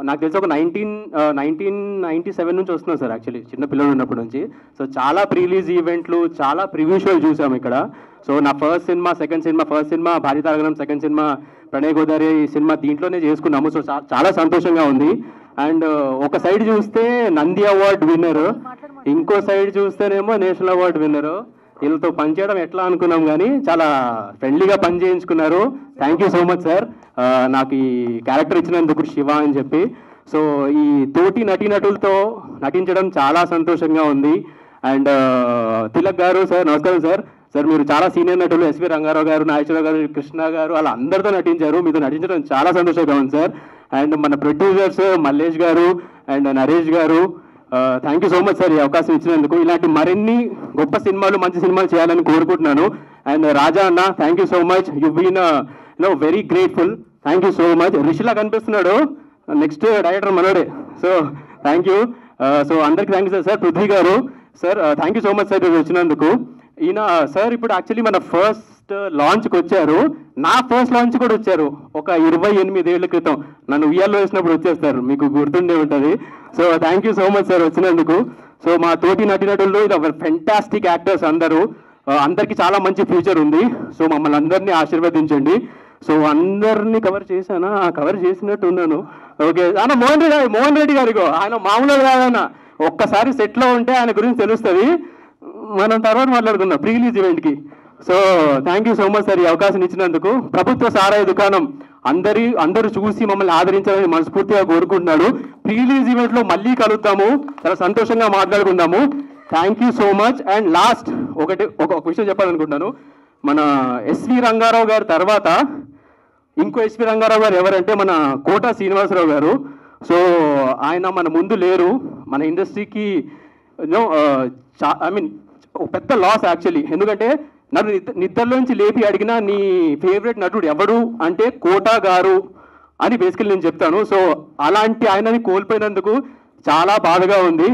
నాకు తెలిసి ఒక 1997 నుంచి వస్తున్నాం సార్, యాక్చువల్లీ చిన్న పిల్లలు ఉన్నప్పటి నుంచి. సో చాలా ప్రీలీజ్ ఈవెంట్లు, చాలా ప్రివ్యూ షోలు చూసాము ఇక్కడ. సో నా first cinema, second cinema, first cinema Bharitaraganam, second cinema Pranay Godavari cinema దీంట్లోనే చేసుకున్నాము. సో చాలా సంతోషంగా ఉంది. అండ్ ఒక సైడ్ చూస్తే నంది అవార్డ్ విన్నర్, ఇంకో సైడ్ చూస్తేనేమో నేషనల్ అవార్డ్ విన్నర్. వీళ్ళతో పనిచేయడం ఎట్లా అనుకున్నాం కానీ చాలా ఫ్రెండ్లీగా పని చేయించుకున్నారు. Thank you so much sir, నాకు ఈ క్యారెక్టర్ ఇచ్చినందుకు శివ అని చెప్పి. సో ఈ తోటి నటీనటులతో నటించడం చాలా సంతోషంగా ఉంది. అండ్ తిలక్ గారు సార్, నమస్కారం సార్. సార్ మీరు చాలా సీనియర్ నటులు, ఎస్వి రంగారావు గారు, నాగేశ్వరరావు గారు, కృష్ణ గారు అలా అందరితో నటించారు. మీతో నటించడం చాలా సంతోషంగా ఉంది సార్. అండ్ మన ప్రొడ్యూసర్స్ మల్లేష్ గారు అండ్ నరేష్ గారు, thank you so much sir ఈ అవకాశం ఇచ్చినందుకు. ఇలాంటి మరిన్ని గొప్ప సినిమాలు, మంచి సినిమాలు చేయాలని కోరుకుంటున్నాను. అండ్ రాజా అన్న thank you so much you been very grateful. Thank you so much. రిషిలా కనిపిస్తున్నాడు, నెక్స్ట్ డైరెక్టర్ మనోడే. So thank you. సో అందరికి thank you sir. Prithvi garu sir thank you so much sir వచ్చినందుకు. ఈయన సార్ ఇప్పుడు యాక్చువల్లీ మన ఫస్ట్ లాంచ్కి వచ్చారు, నా ఫస్ట్ లాంచ్ కూడా వచ్చారు ఒక 28 ఏళ్ల క్రితం. నన్ను ఉయ్యాల్లో వేసినప్పుడు వచ్చేస్తారు, మీకు గుర్తుండే ఉంటుంది. So thank you so much sir వచ్చినందుకు. సో మా తోటి నటినటుల్లో ఇది ఒక ఫెంటాస్టిక్ యాక్టర్స్ అందరూ, అందరికీ చాలా మంచి ఫ్యూచర్ ఉంది. సో మమ్మల్ని అందరినీ ఆశీర్వదించండి. సో అందరినీ కవర్ చేశానా? కవర్ చేసినట్టు ఉన్నాను. ఓకే అన్న మోహన్ రెడ్డి గారిగో ఆయన మామూలుగా కాదన్న, ఒక్కసారి సెట్లో ఉంటే ఆయన గురించి తెలుస్తుంది. మనం తర్వాత మాట్లాడుకుందాం ప్రీ రిలీజ్ ఈవెంట్కి. So thank you so much sir ఈ అవకాశం ఇచ్చినందుకు. ప్రభుత్వ సారాయి దుకాణం అందరూ చూసి మమ్మల్ని ఆదరించాలని మనస్ఫూర్తిగా కోరుకుంటున్నాడు. ప్రీ రిలీజ్ ఈవెంట్లో మళ్ళీ కలుద్దాము, చాలా సంతోషంగా మాట్లాడుకుందాము. Thank you so much. And last ఒక విషయం చెప్పాలనుకుంటున్నాను. మన ఎస్వి రంగారావు గారి తర్వాత ఇంకో ఎస్వి రంగారావు గారు ఎవరంటే మన కోట శ్రీనివాసరావు గారు. సో ఆయన మన ముందు లేరు, మన ఇండస్ట్రీకి ఒక పెద్ద లాస్ యాక్చువల్లీ. ఎందుకంటే నన్ను నిద్రలోంచి లేపి అడిగిన నీ ఫేవరెట్ నటుడు ఎవడు అంటే కోట గారు అని బేసికల్లీ నేను చెప్తాను. సో అలాంటి ఆయనని కోల్పోయినందుకు చాలా బాధగా ఉంది.